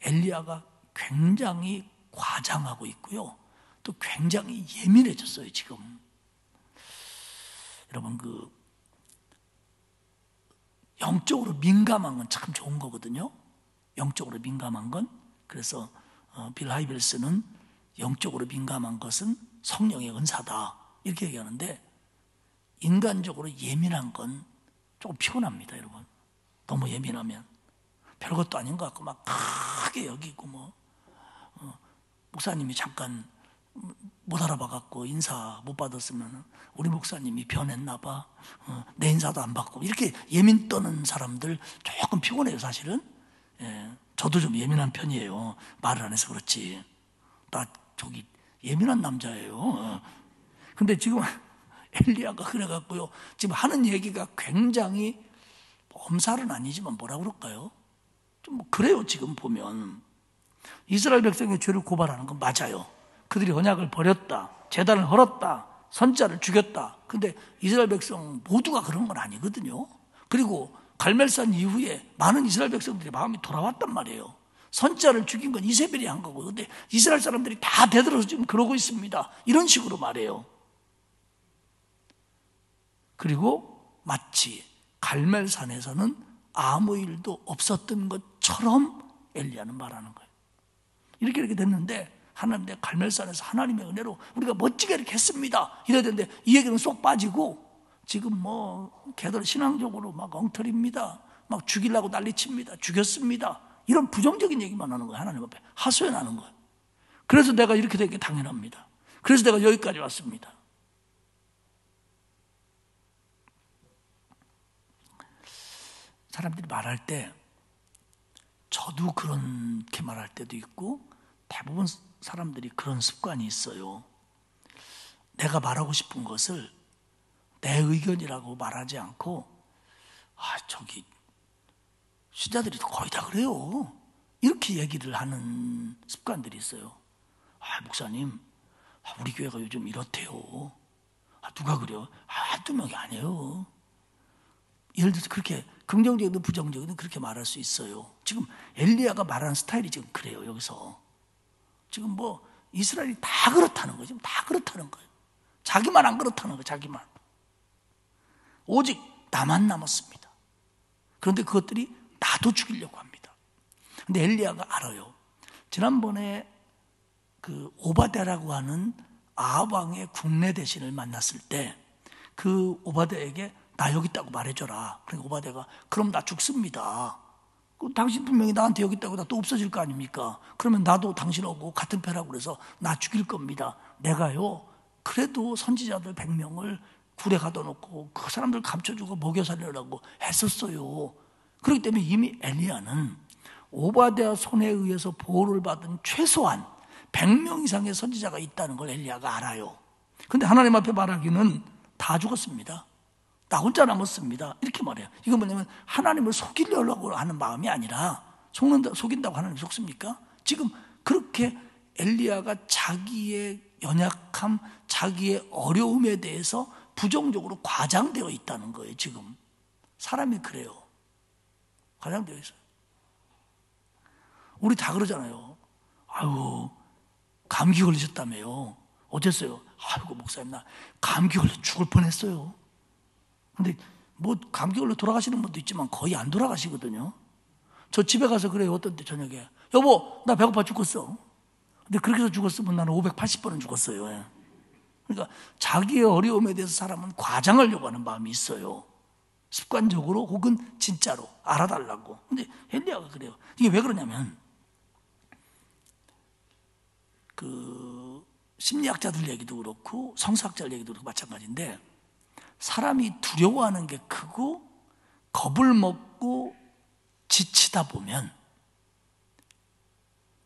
엘리야가 굉장히 과장하고 있고요, 또 굉장히 예민해졌어요 지금. 여러분, 그 영적으로 민감한 건 참 좋은 거거든요. 영적으로 민감한 건. 그래서 빌 하이벨스는 영적으로 민감한 것은 성령의 은사다 이렇게 얘기하는데, 인간적으로 예민한 건 조금 피곤합니다. 여러분, 너무 예민하면 별것도 아닌 것 같고 막 크게 여기고 뭐 목사님이 잠깐 못 알아봐갖고 인사 못 받았으면 우리 목사님이 변했나 봐, 내 인사도 안 받고 이렇게 예민 떠는 사람들 조금 피곤해요 사실은. 예, 저도 좀 예민한 편이에요. 말을 안 해서 그렇지. 나 저기 예민한 남자예요. 근데 지금 엘리야가 그래갖고요, 지금 하는 얘기가 굉장히 엄살은 아니지만 뭐라 그럴까요? 좀 뭐 그래요. 지금 보면 이스라엘 백성의 죄를 고발하는 건 맞아요. 그들이 언약을 버렸다, 제단을 헐었다, 선지자를 죽였다. 근데 이스라엘 백성 모두가 그런 건 아니거든요. 그리고 갈멜산 이후에 많은 이스라엘 백성들이 마음이 돌아왔단 말이에요. 선지자를 죽인 건 이세벨이 한 거고, 근데 이스라엘 사람들이 다 대들어서 지금 그러고 있습니다. 이런 식으로 말해요. 그리고 마치 갈멜산에서는 아무 일도 없었던 것처럼 엘리야는 말하는 거예요. 이렇게 됐는데 하나님, 내 갈멜산에서 하나님의 은혜로 우리가 멋지게 이렇게 했습니다 이래야 되는데 이 얘기는 쏙 빠지고 지금 뭐 걔들 신앙적으로 막 엉터리입니다, 막 죽이려고 난리칩니다, 죽였습니다, 이런 부정적인 얘기만 하는 거예요. 하나님 앞에 하소연하는 거예요. 그래서 내가 이렇게 된 게 당연합니다. 그래서 내가 여기까지 왔습니다. 사람들이 말할 때 저도 그렇게 말할 때도 있고 대부분 사람들이 그런 습관이 있어요. 내가 말하고 싶은 것을 내 의견이라고 말하지 않고, 저기 신자들이 거의 다 그래요, 이렇게 얘기를 하는 습관들이 있어요. 목사님, 우리 교회가 요즘 이렇대요. 누가 그래요? 한두 명이 아니에요. 예를 들어서 그렇게 긍정적이든 부정적이든 그렇게 말할 수 있어요. 지금 엘리야가 말하는 스타일이 지금 그래요. 여기서 지금 뭐 이스라엘이 다 그렇다는 거예요. 지금 다 그렇다는 거예요. 자기만 안 그렇다는 거예요. 자기만. 오직 나만 남았습니다. 그런데 그것들이 나도 죽이려고 합니다. 근데 엘리야가 알아요. 지난번에 그 오바댜라고 하는 아합 왕의 국내 대신을 만났을 때 그 오바댜에게 나 여기 있다고 말해줘라. 그러니까 오바댜가 그럼 나 죽습니다. 당신 분명히 나한테 여기 있다고 나 또 없어질 거 아닙니까? 그러면 나도 당신하고 같은 패라고 그래서 나 죽일 겁니다. 내가요 그래도 선지자들 100명을 굴에 가둬놓고 그 사람들 감춰주고 먹여 살리려고 했었어요. 그렇기 때문에 이미 엘리야는 오바댜 손에 의해서 보호를 받은 최소한 100명 이상의 선지자가 있다는 걸 엘리야가 알아요. 근데 하나님 앞에 말하기는 다 죽었습니다. 나 혼자 남았습니다. 이렇게 말해요. 이건 뭐냐면 하나님을 속이려고 하는 마음이 아니라 속인다고 하나님 속습니까? 지금 그렇게 엘리야가 자기의 연약함, 자기의 어려움에 대해서 부정적으로 과장되어 있다는 거예요. 지금 사람이 그래요. 과장되어 있어요. 우리 다 그러잖아요. 아유 감기 걸리셨다며요. 어땠어요? 아이고 목사님 나 감기 걸려 죽을 뻔했어요. 근데 뭐 감기 걸려 돌아가시는 분도 있지만 거의 안 돌아가시거든요. 저 집에 가서 그래요. 어떤 때 저녁에 여보 나 배고파 죽겠어. 근데 그렇게 해서 죽었으면 나는 580번은 죽었어요. 그러니까 자기의 어려움에 대해서 사람은 과장하려고 하는 마음이 있어요. 습관적으로 혹은 진짜로 알아달라고. 근데 엘리야가 그래요. 이게 왜 그러냐면 그 심리학자들 얘기도 그렇고 성서학자들 얘기도 그렇고 마찬가지인데 사람이 두려워하는 게 크고 겁을 먹고 지치다 보면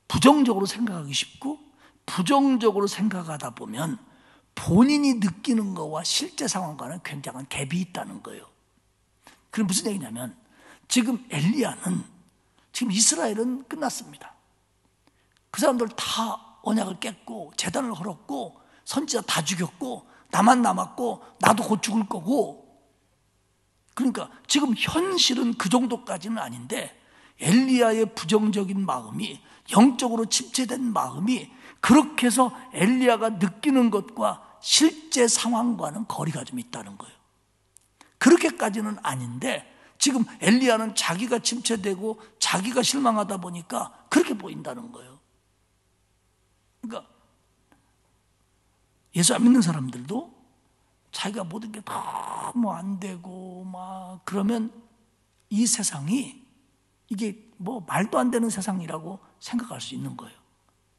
부정적으로 생각하기 쉽고 부정적으로 생각하다 보면 본인이 느끼는 것과 실제 상황과는 굉장한 갭이 있다는 거예요. 그럼 무슨 얘기냐면 지금 엘리야는 지금 이스라엘은 끝났습니다. 그 사람들 다 언약을 깼고 제단을 헐었고 선지자 다 죽였고 나만 남았고 나도 곧 죽을 거고 그러니까 지금 현실은 그 정도까지는 아닌데 엘리야의 부정적인 마음이 영적으로 침체된 마음이 그렇게 해서 엘리야가 느끼는 것과 실제 상황과는 거리가 좀 있다는 거예요. 그렇게까지는 아닌데 지금 엘리야는 자기가 침체되고 자기가 실망하다 보니까 그렇게 보인다는 거예요. 그러니까 예수 안 믿는 사람들도 자기가 모든 게 너무 안 되고 막 그러면 이 세상이 이게 뭐 말도 안 되는 세상이라고 생각할 수 있는 거예요.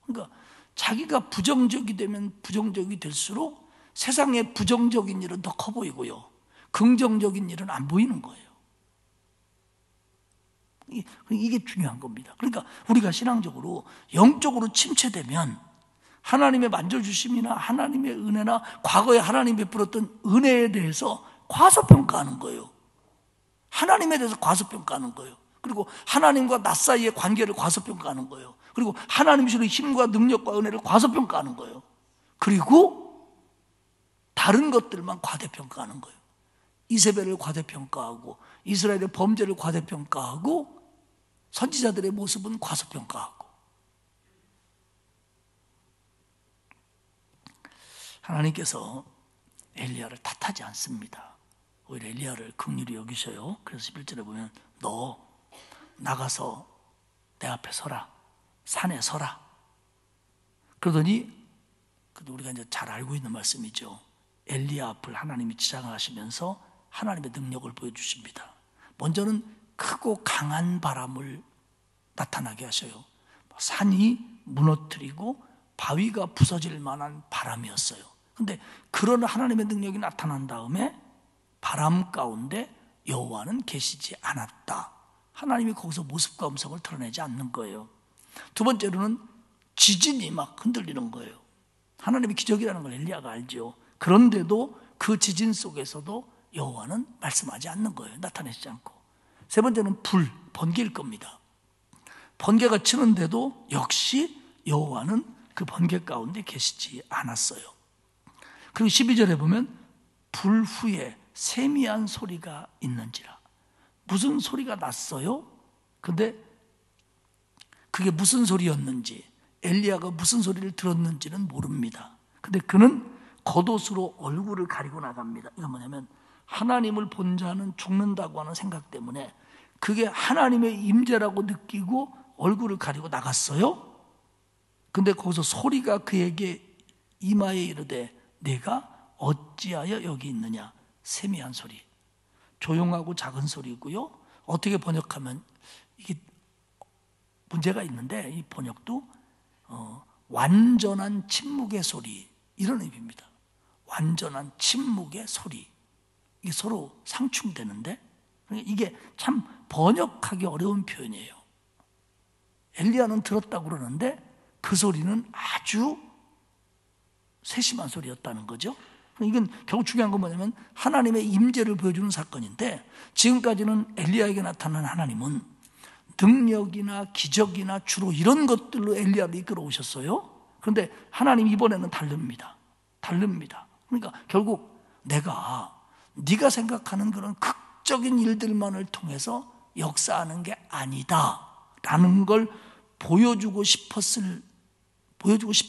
그러니까 자기가 부정적이 되면 부정적이 될수록 세상에 부정적인 일은 더 커 보이고요. 긍정적인 일은 안 보이는 거예요. 이게 중요한 겁니다. 그러니까 우리가 신앙적으로 영적으로 침체되면 하나님의 만져주심이나 하나님의 은혜나 과거에 하나님이 베풀었던 은혜에 대해서 과소평가하는 거예요. 하나님에 대해서 과소평가하는 거예요. 그리고 하나님과 나 사이의 관계를 과소평가하는 거예요. 그리고 하나님 주시는 힘과 능력과 은혜를 과소평가하는 거예요. 그리고 다른 것들만 과대평가하는 거예요. 이세벨을 과대평가하고 이스라엘의 범죄를 과대평가하고 선지자들의 모습은 과소평가하고 하나님께서 엘리야를 탓하지 않습니다. 오히려 엘리야를 긍휼히 여기셔요. 그래서 11절에 보면 너 나가서 내 앞에 서라. 산에 서라. 그러더니 우리가 이제 잘 알고 있는 말씀이죠. 엘리야 앞을 하나님이 지장하시면서 하나님의 능력을 보여주십니다. 먼저는 크고 강한 바람을 나타나게 하셔요. 산이 무너뜨리고 바위가 부서질 만한 바람이었어요. 그런데 그런 하나님의 능력이 나타난 다음에 바람 가운데 여호와는 계시지 않았다. 하나님이 거기서 모습과 음성을 드러내지 않는 거예요. 두 번째로는 지진이 막 흔들리는 거예요. 하나님의 기적이라는 걸 엘리야가 알죠. 그런데도 그 지진 속에서도 여호와는 말씀하지 않는 거예요. 나타내지 않고. 세 번째는 불, 번개일 겁니다. 번개가 치는데도 역시 여호와는 그 번개 가운데 계시지 않았어요. 그리고 12절에 보면 불 후에 세미한 소리가 있는지라. 무슨 소리가 났어요? 근데 그게 무슨 소리였는지, 엘리야가 무슨 소리를 들었는지는 모릅니다. 근데 그는 겉옷으로 얼굴을 가리고 나갑니다. 이건 뭐냐면 하나님을 본 자는 죽는다고 하는 생각 때문에 그게 하나님의 임재라고 느끼고 얼굴을 가리고 나갔어요. 근데 거기서 소리가 그에게 이마에 이르되 내가 어찌하여 여기 있느냐. 세미한 소리, 조용하고 작은 소리고요. 어떻게 번역하면 이게 문제가 있는데 이 번역도 완전한 침묵의 소리, 이런 의미입니다. 완전한 침묵의 소리. 이게 서로 상충되는데 이게 참 번역하기 어려운 표현이에요. 엘리야는 들었다고 그러는데 그 소리는 아주 세심한 소리였다는 거죠. 이건 결국 중요한 건 뭐냐면 하나님의 임재를 보여주는 사건인데, 지금까지는 엘리야에게 나타난 하나님은 능력이나 기적이나 주로 이런 것들로 엘리야를 이끌어 오셨어요. 그런데 하나님 이번에는 다릅니다. 그러니까 결국 네가 생각하는 그런 극적인 일들만을 통해서 역사하는 게 아니다 라는 걸 보여주고 싶어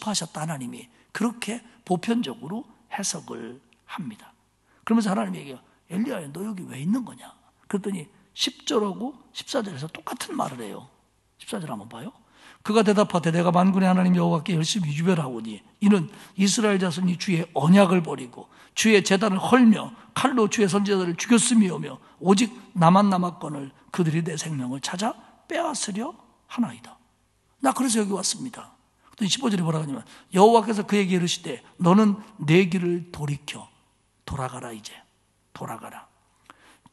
하셨다. 하나님이 그렇게 보편적으로 해석을 합니다. 그러면서 하나님이 얘기해요. 엘리야야, 너 여기 왜 있는 거냐? 그랬더니 10절하고 14절에서 똑같은 말을 해요. 14절 한번 봐요. 그가 대답하되 내가 만군의 하나님 여호와께 열심히 유별하오니 이는 이스라엘 자손이 주의 언약을 버리고 주의 제단을 헐며 칼로 주의 선지자들을 죽였음이오며 오직 나만 남았거늘 그들이 내 생명을 찾아 빼앗으려 하나이다. 나 그래서 여기 왔습니다. 15절에 뭐라고 하냐면 여호와께서 그에게 이르시되 너는 내 길을 돌이켜 돌아가라. 이제 돌아가라.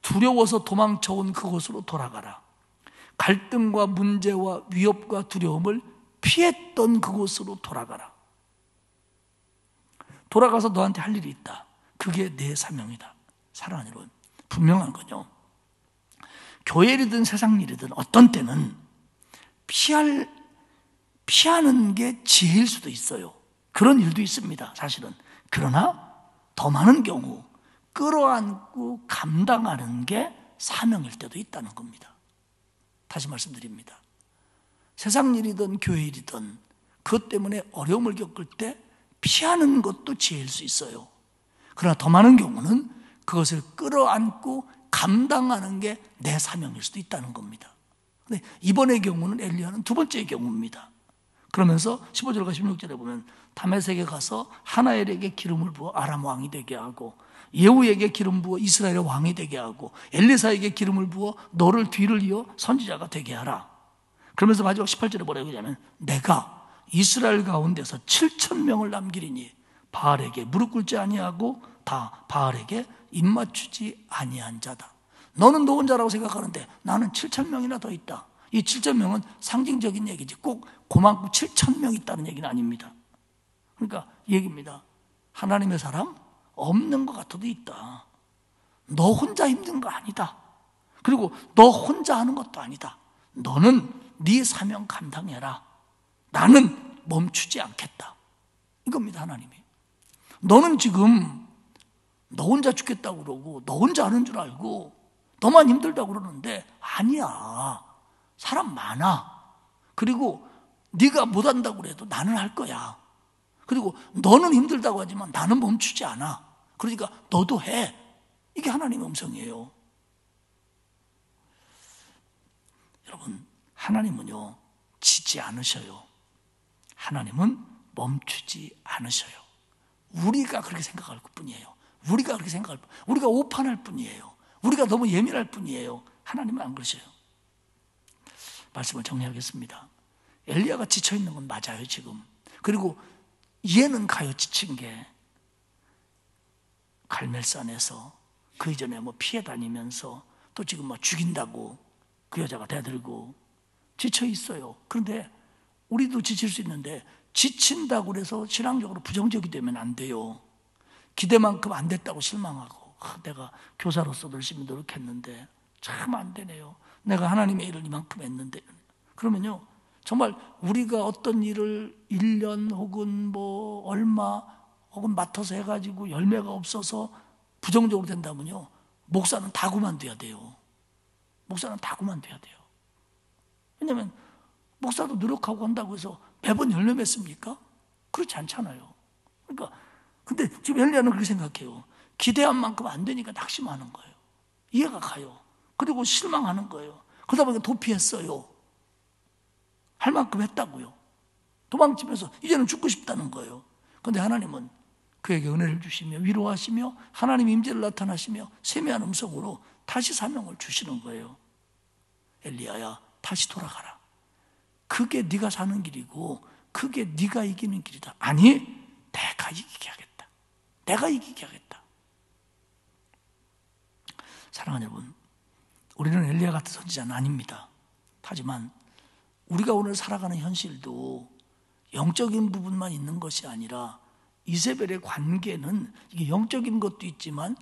두려워서 도망쳐온 그곳으로 돌아가라. 갈등과 문제와 위협과 두려움을 피했던 그곳으로 돌아가라. 돌아가서 너한테 할 일이 있다. 그게 내 사명이다. 사랑하는 여러분, 분명한 건요, 교회 일이든 세상 일이든 어떤 때는 피하는 게 지혜일 수도 있어요. 그런 일도 있습니다, 사실은. 그러나 더 많은 경우 끌어안고 감당하는 게 사명일 때도 있다는 겁니다. 다시 말씀드립니다. 세상 일이든 교회 일이든 그것 때문에 어려움을 겪을 때 피하는 것도 지혜일 수 있어요. 그러나 더 많은 경우는 그것을 끌어안고 감당하는 게 내 사명일 수도 있다는 겁니다. 근데 이번의 경우는 엘리야는 두 번째의 경우입니다. 그러면서 15절과 16절에 보면 다메섹에 가서 하나엘에게 기름을 부어 아람 왕이 되게 하고 예후에게 기름 부어 이스라엘의 왕이 되게 하고 엘리사에게 기름을 부어 너를 뒤를 이어 선지자가 되게 하라. 그러면서 마지막 18절에 뭐라고 하냐면 내가 이스라엘 가운데서 7,000명을 남기리니 바알에게 무릎 꿇지 아니하고 다 바알에게 입맞추지 아니한 자다. 너는 너 혼자라고 생각하는데 나는 7,000명이나 더 있다. 이 7,000명은 상징적인 얘기지 꼭 고만큼 7,000명 있다는 얘기는 아닙니다. 그러니까 이 얘기입니다. 하나님의 사람 없는 것 같아도 있다. 너 혼자 힘든 거 아니다. 그리고 너 혼자 하는 것도 아니다. 너는 네 사명 감당해라. 나는 멈추지 않겠다. 이겁니다, 하나님이. 너는 지금 너 혼자 죽겠다고 그러고 너 혼자 하는 줄 알고 너만 힘들다고 그러는데 아니야. 사람 많아. 그리고 네가 못한다고 그래도 나는 할 거야. 그리고 너는 힘들다고 하지만 나는 멈추지 않아. 그러니까 너도 해. 이게 하나님의 음성이에요. 여러분, 하나님은요 지지 않으셔요. 하나님은 멈추지 않으셔요. 우리가 그렇게 생각할 뿐이에요. 우리가 오판할 뿐이에요. 우리가 너무 예민할 뿐이에요. 하나님은 안 그러셔요. 말씀을 정리하겠습니다. 엘리야가 지쳐있는 건 맞아요, 지금. 그리고 이해는 가요, 지친 게. 갈멜산에서 그 이전에 피해 다니면서 또 지금 죽인다고 그 여자가 대들고 지쳐 있어요. 그런데 우리도 지칠 수 있는데 지친다고 해서 신앙적으로 부정적이 되면 안 돼요. 기대만큼 안 됐다고 실망하고 내가 교사로서 열심히 노력했는데 참 안 되네요. 내가 하나님의 일을 이만큼 했는데. 그러면요 정말 우리가 어떤 일을 1년 혹은 얼마 혹은 맡아서 해가지고 열매가 없어서 부정적으로 된다면요 목사는 다 그만둬야 돼요. 목사는 다 그만둬야 돼요. 왜냐하면 목사도 노력하고 한다고 해서 매번 열매 맺습니까? 그렇지 않잖아요. 그러니까 근데 지금 엘리야는 그렇게 생각해요. 기대한 만큼 안 되니까 낙심하는 거예요. 이해가 가요. 그리고 실망하는 거예요. 그러다 보니까 도피했어요. 할 만큼 했다고요. 도망치면서 이제는 죽고 싶다는 거예요. 그런데 하나님은 그에게 은혜를 주시며 위로하시며 하나님의 임재를 나타나시며 세미한 음성으로 다시 사명을 주시는 거예요. 엘리야야, 다시 돌아가라. 그게 네가 사는 길이고 그게 네가 이기는 길이다. 아니, 내가 이기게 하겠다. 내가 이기게 하겠다. 사랑하는 여러분, 우리는 엘리야 같은 선지자는 아닙니다. 하지만 우리가 오늘 살아가는 현실도 영적인 부분만 있는 것이 아니라 이세벨의 관계는 이게 영적인 것도 있지만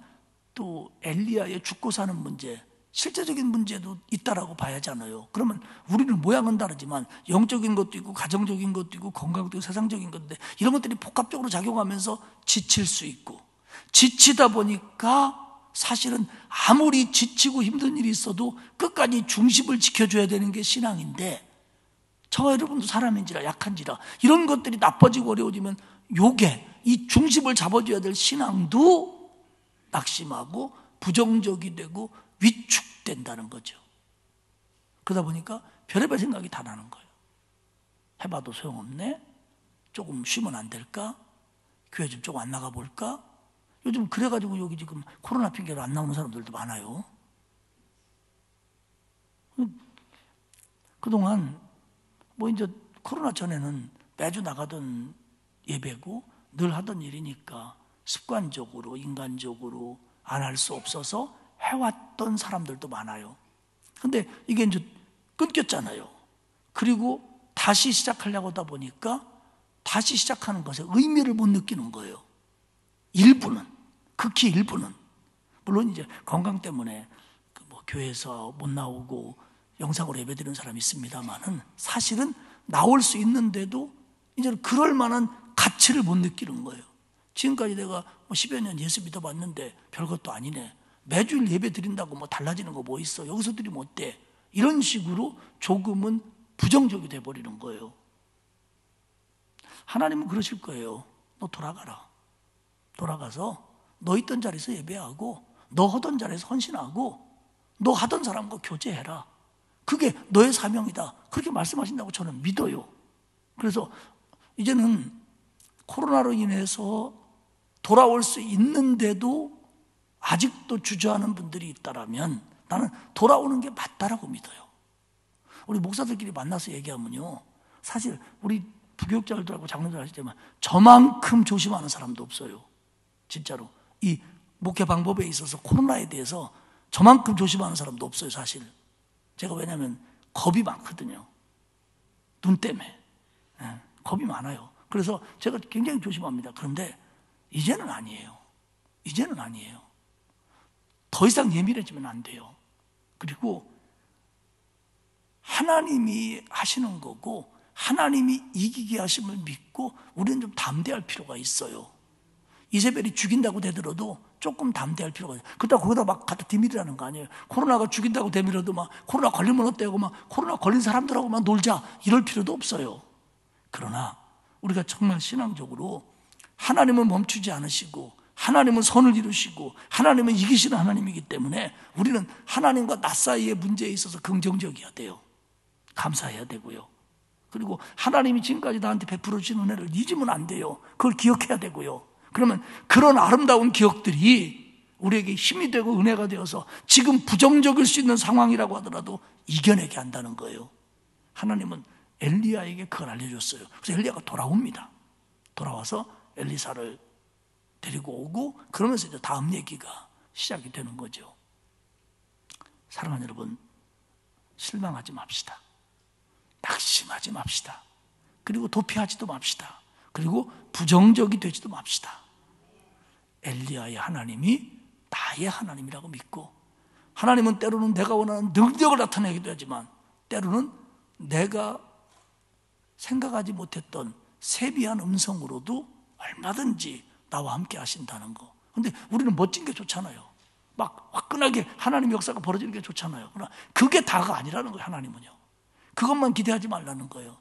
또 엘리야의 죽고 사는 문제, 실제적인 문제도 있다라고 봐야잖아요. 그러면 우리는 모양은 다르지만 영적인 것도 있고 가정적인 것도 있고 건강도 있고 세상적인 건데 이런 것들이 복합적으로 작용하면서 지칠 수 있고, 지치다 보니까 사실은 아무리 지치고 힘든 일이 있어도 끝까지 중심을 지켜줘야 되는 게 신앙인데, 저와 여러분도 사람인지라 약한지라 이런 것들이 나빠지고 어려워지면 요게 이 중심을 잡아줘야 될 신앙도 낙심하고 부정적이 되고 위축된다는 거죠. 그러다 보니까 별의별 생각이 다 나는 거예요. 해봐도 소용없네. 조금 쉬면 안 될까? 교회 좀 조금 안 나가볼까? 요즘 그래가지고 여기 지금 코로나 핑계로 안 나오는 사람들도 많아요. 그동안 뭐 이제 코로나 전에는 매주 나가던 예배고 늘 하던 일이니까 습관적으로 인간적으로 안 할 수 없어서 해왔던 사람들도 많아요. 근데 이게 이제 끊겼잖아요. 그리고 다시 시작하려고 하다 보니까 다시 시작하는 것에 의미를 못 느끼는 거예요. 일부는, 극히 일부는. 물론 이제 건강 때문에 뭐 교회에서 못 나오고 영상으로 예배드리는 사람이 있습니다만은 사실은 나올 수 있는데도 이제 그럴 만한 가치를 못 느끼는 거예요. 지금까지 내가 뭐 10여 년 예수 믿어봤는데 별것도 아니네. 매주일 예배 드린다고 뭐 달라지는 거 뭐 있어. 여기서 드리면 어때? 이런 식으로 조금은 부정적이 돼버리는 거예요. 하나님은 그러실 거예요. 너 돌아가라. 돌아가서 너 있던 자리에서 예배하고 너 하던 자리에서 헌신하고 너 하던 사람과 교제해라. 그게 너의 사명이다. 그렇게 말씀하신다고 저는 믿어요. 그래서 이제는 코로나로 인해서 돌아올 수 있는데도 아직도 주저하는 분들이 있다라면 나는 돌아오는 게 맞다라고 믿어요. 우리 목사들끼리 만나서 얘기하면요, 사실 우리 부교육자들하고 장로들 하실 때만 저만큼 조심하는 사람도 없어요. 진짜로 이 목회 방법에 있어서 코로나에 대해서 저만큼 조심하는 사람도 없어요. 사실 제가 왜냐하면 겁이 많거든요. 눈 때문에 겁이 많아요. 그래서 제가 굉장히 조심합니다. 그런데 이제는 아니에요. 이제는 아니에요. 더 이상 예민해지면 안 돼요. 그리고 하나님이 하시는 거고 하나님이 이기게 하심을 믿고 우리는 좀 담대할 필요가 있어요. 이세벨이 죽인다고 되더라도 조금 담대할 필요가 있어요. 그렇다고 거기다 막 갖다 디밀이라는 거 아니에요. 코로나가 죽인다고 되밀어도 막 코로나 걸리면 어때고 막 코로나 걸린 사람들하고 막 놀자 이럴 필요도 없어요. 그러나 우리가 정말 신앙적으로 하나님은 멈추지 않으시고 하나님은 선을 이루시고 하나님은 이기시는 하나님이기 때문에 우리는 하나님과 나 사이의 문제에 있어서 긍정적이어야 돼요. 감사해야 되고요. 그리고 하나님이 지금까지 나한테 베풀어 주신 은혜를 잊으면 안 돼요. 그걸 기억해야 되고요. 그러면 그런 아름다운 기억들이 우리에게 힘이 되고 은혜가 되어서 지금 부정적일 수 있는 상황이라고 하더라도 이겨내게 한다는 거예요. 하나님은 엘리야에게 그걸 알려줬어요. 그래서 엘리야가 돌아옵니다. 돌아와서 엘리사를 데리고 오고 그러면서 이제 다음 얘기가 시작이 되는 거죠. 사랑하는 여러분, 실망하지 맙시다. 낙심하지 맙시다. 그리고 도피하지도 맙시다. 그리고 부정적이 되지도 맙시다. 엘리야의 하나님이 나의 하나님이라고 믿고, 하나님은 때로는 내가 원하는 능력을 나타내기도 하지만 때로는 내가 생각하지 못했던 세미한 음성으로도 얼마든지 나와 함께 하신다는 거. 근데 우리는 멋진 게 좋잖아요. 막 화끈하게 하나님의 역사가 벌어지는 게 좋잖아요. 그러나 그게 다가 아니라는 거예요. 하나님은요. 그것만 기대하지 말라는 거예요.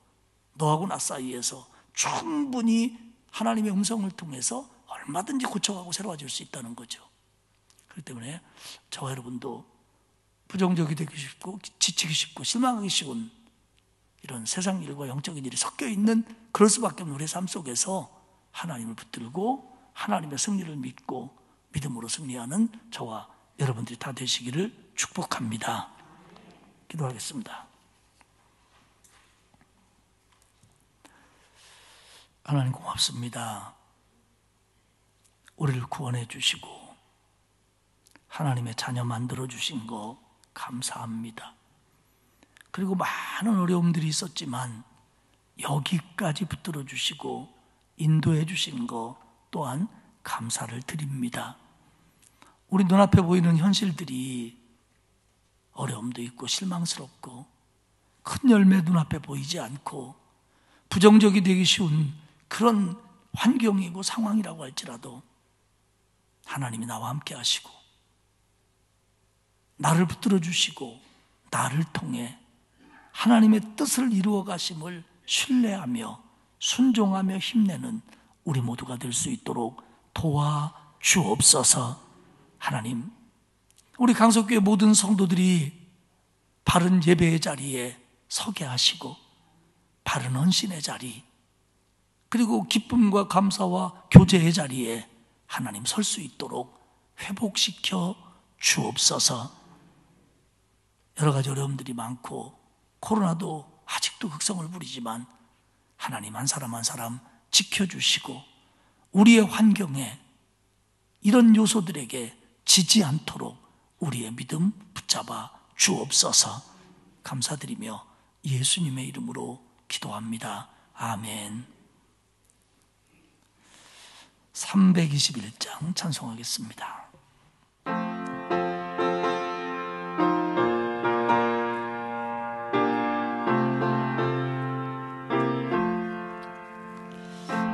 너하고 나 사이에서 충분히 하나님의 음성을 통해서 얼마든지 고쳐가고 새로워질 수 있다는 거죠. 그렇기 때문에 저와 여러분도 부정적이 되기 쉽고 지치기 쉽고 실망하기 쉬운 이런 세상 일과 영적인 일이 섞여 있는 그럴 수밖에 없는 우리의 삶 속에서 하나님을 붙들고 하나님의 승리를 믿고 믿음으로 승리하는 저와 여러분들이 다 되시기를 축복합니다. 기도하겠습니다. 하나님 고맙습니다. 우리를 구원해 주시고 하나님의 자녀 만들어 주신 거 감사합니다. 그리고 많은 어려움들이 있었지만 여기까지 붙들어 주시고 인도해 주신 거 또한 감사를 드립니다. 우리 눈앞에 보이는 현실들이 어려움도 있고 실망스럽고 큰 열매 눈앞에 보이지 않고 부정적이 되기 쉬운 그런 환경이고 상황이라고 할지라도 하나님이 나와 함께 하시고 나를 붙들어 주시고 나를 통해 하나님의 뜻을 이루어 가심을 신뢰하며 순종하며 힘내는 우리 모두가 될 수 있도록 도와주옵소서. 하나님, 우리 강석교회 모든 성도들이 바른 예배의 자리에 서게 하시고 바른 헌신의 자리 그리고 기쁨과 감사와 교제의 자리에 하나님 설 수 있도록 회복시켜 주옵소서. 여러 가지 어려움들이 많고 코로나도 아직도 극성을 부리지만 하나님 한 사람 한 사람 지켜주시고 우리의 환경에 이런 요소들에게 지지 않도록 우리의 믿음 붙잡아 주옵소서. 감사드리며 예수님의 이름으로 기도합니다. 아멘. 321장 찬송하겠습니다.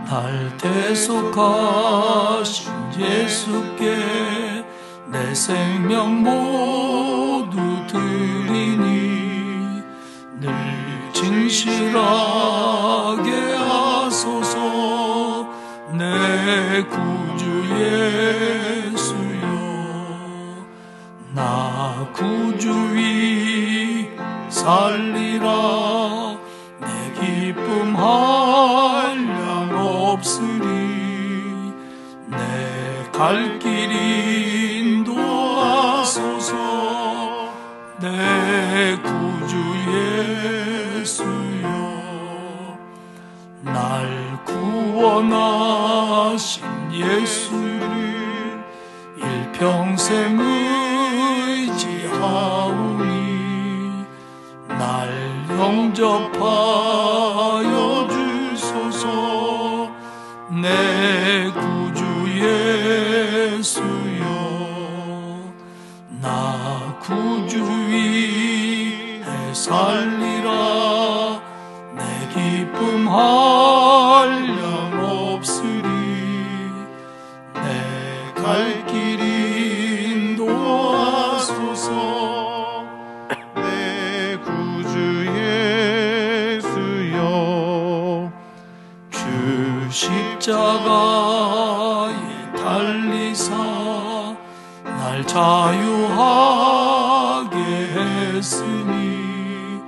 날 대속하신 예수께 내 생명 모두 드리니 늘 진실하게 하소서. 내 구주 예수여, 나 구주 위 살리라. 내 기쁨 한량 없으리. 내 갈 길 인도하소서. 내 구주 예수여, 날 구원하신 예수를 일평생 의지하오니 날 영접하여 주소서. 내 구주 예수여, 나 구주 위에 살리라. 내 기쁨 한량 없으리. 내 갈 길 인도하소서. 내 구주 예수여, 주 십자가에 달리사 날 자유하게 했으니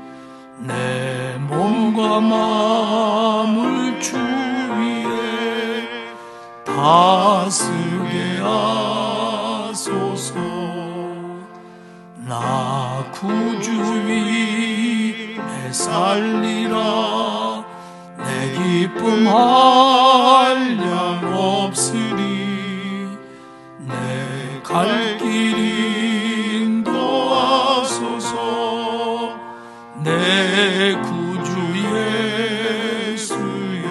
내 몸과 마음을 주 위에 다스게 하소서. 나 구주 위에 살리라. 내 기쁨 한량 없으리. 내 갈 길 인도하소서. 내 구주 예수여.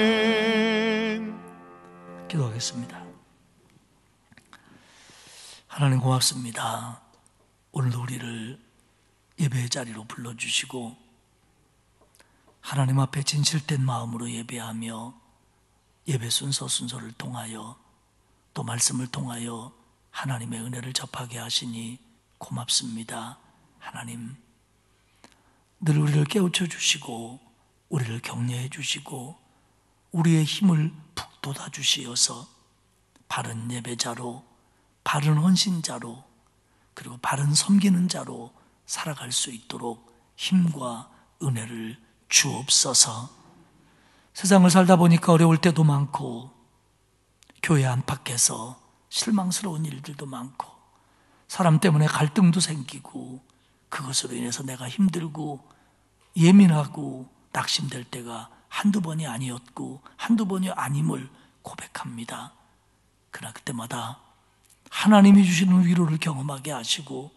아멘. 기도하겠습니다. 하나님 고맙습니다. 오늘도 우리를 예배의 자리로 불러주시고 하나님 앞에 진실된 마음으로 예배하며 예배 순서를 통하여 또 말씀을 통하여 하나님의 은혜를 접하게 하시니 고맙습니다. 하나님, 늘 우리를 깨우쳐 주시고 우리를 격려해 주시고 우리의 힘을 북돋아 주시어서 바른 예배자로, 바른 헌신자로, 그리고 바른 섬기는 자로 살아갈 수 있도록 힘과 은혜를 주옵소서. 세상을 살다 보니까 어려울 때도 많고 교회 안팎에서 실망스러운 일들도 많고 사람 때문에 갈등도 생기고 그것으로 인해서 내가 힘들고 예민하고 낙심될 때가 한두 번이 아니었고 한두 번이 아님을 고백합니다. 그러나 그때마다 하나님이 주시는 위로를 경험하게 하시고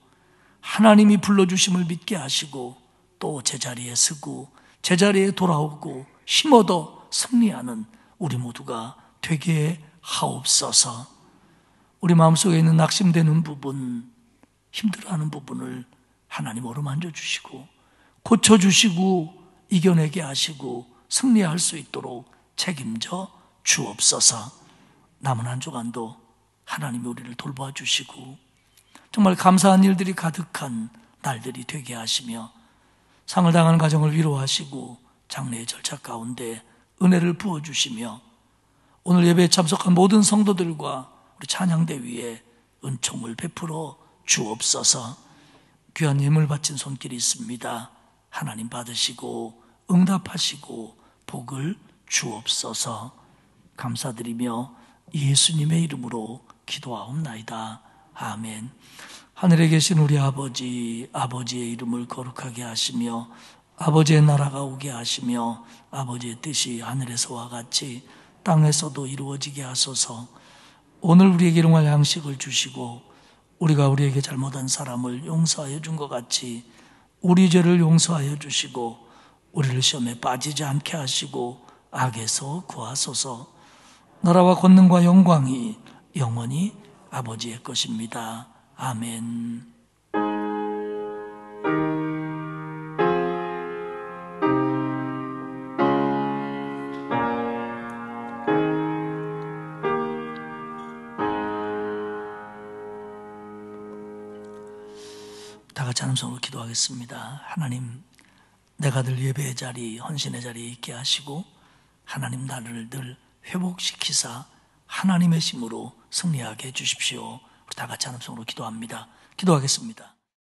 하나님이 불러주심을 믿게 하시고 또 제자리에 서고 제자리에 돌아오고 힘 얻어 승리하는 우리 모두가 되게 하옵소서. 우리 마음속에 있는 낙심되는 부분, 힘들어하는 부분을 하나님 어루만져 주시고 고쳐주시고 이겨내게 하시고 승리할 수 있도록 책임져 주옵소서. 남은 한 주간도 하나님이 우리를 돌봐 주시고 정말 감사한 일들이 가득한 날들이 되게 하시며 상을 당하는 가정을 위로하시고 장례의 절차 가운데 은혜를 부어주시며 오늘 예배에 참석한 모든 성도들과 우리 찬양대 위에 은총을 베풀어 주옵소서. 귀한 예물 바친 손길이 있습니다. 하나님 받으시고 응답하시고 복을 주옵소서. 감사드리며 예수님의 이름으로 기도하옵나이다. 아멘. 하늘에 계신 우리 아버지, 아버지의 이름을 거룩하게 하시며 아버지의 나라가 오게 하시며 아버지의 뜻이 하늘에서와 같이 땅에서도 이루어지게 하소서. 오늘 우리에게 일용할 양식을 주시고 우리가 우리에게 잘못한 사람을 용서하여 준 것 같이 우리 죄를 용서하여 주시고 우리를 시험에 빠지지 않게 하시고 악에서 구하소서. 나라와 권능과 영광이 영원히 아버지의 것입니다. 아멘. 다 같이 한음성으로 기도하겠습니다. 하나님, 내가 늘 예배의 자리, 헌신의 자리에 있게 하시고 하나님 나를 늘 회복시키사 하나님의 힘으로 승리하게 해주십시오. 우리 다 같이 한음성으로 기도합니다. 기도하겠습니다.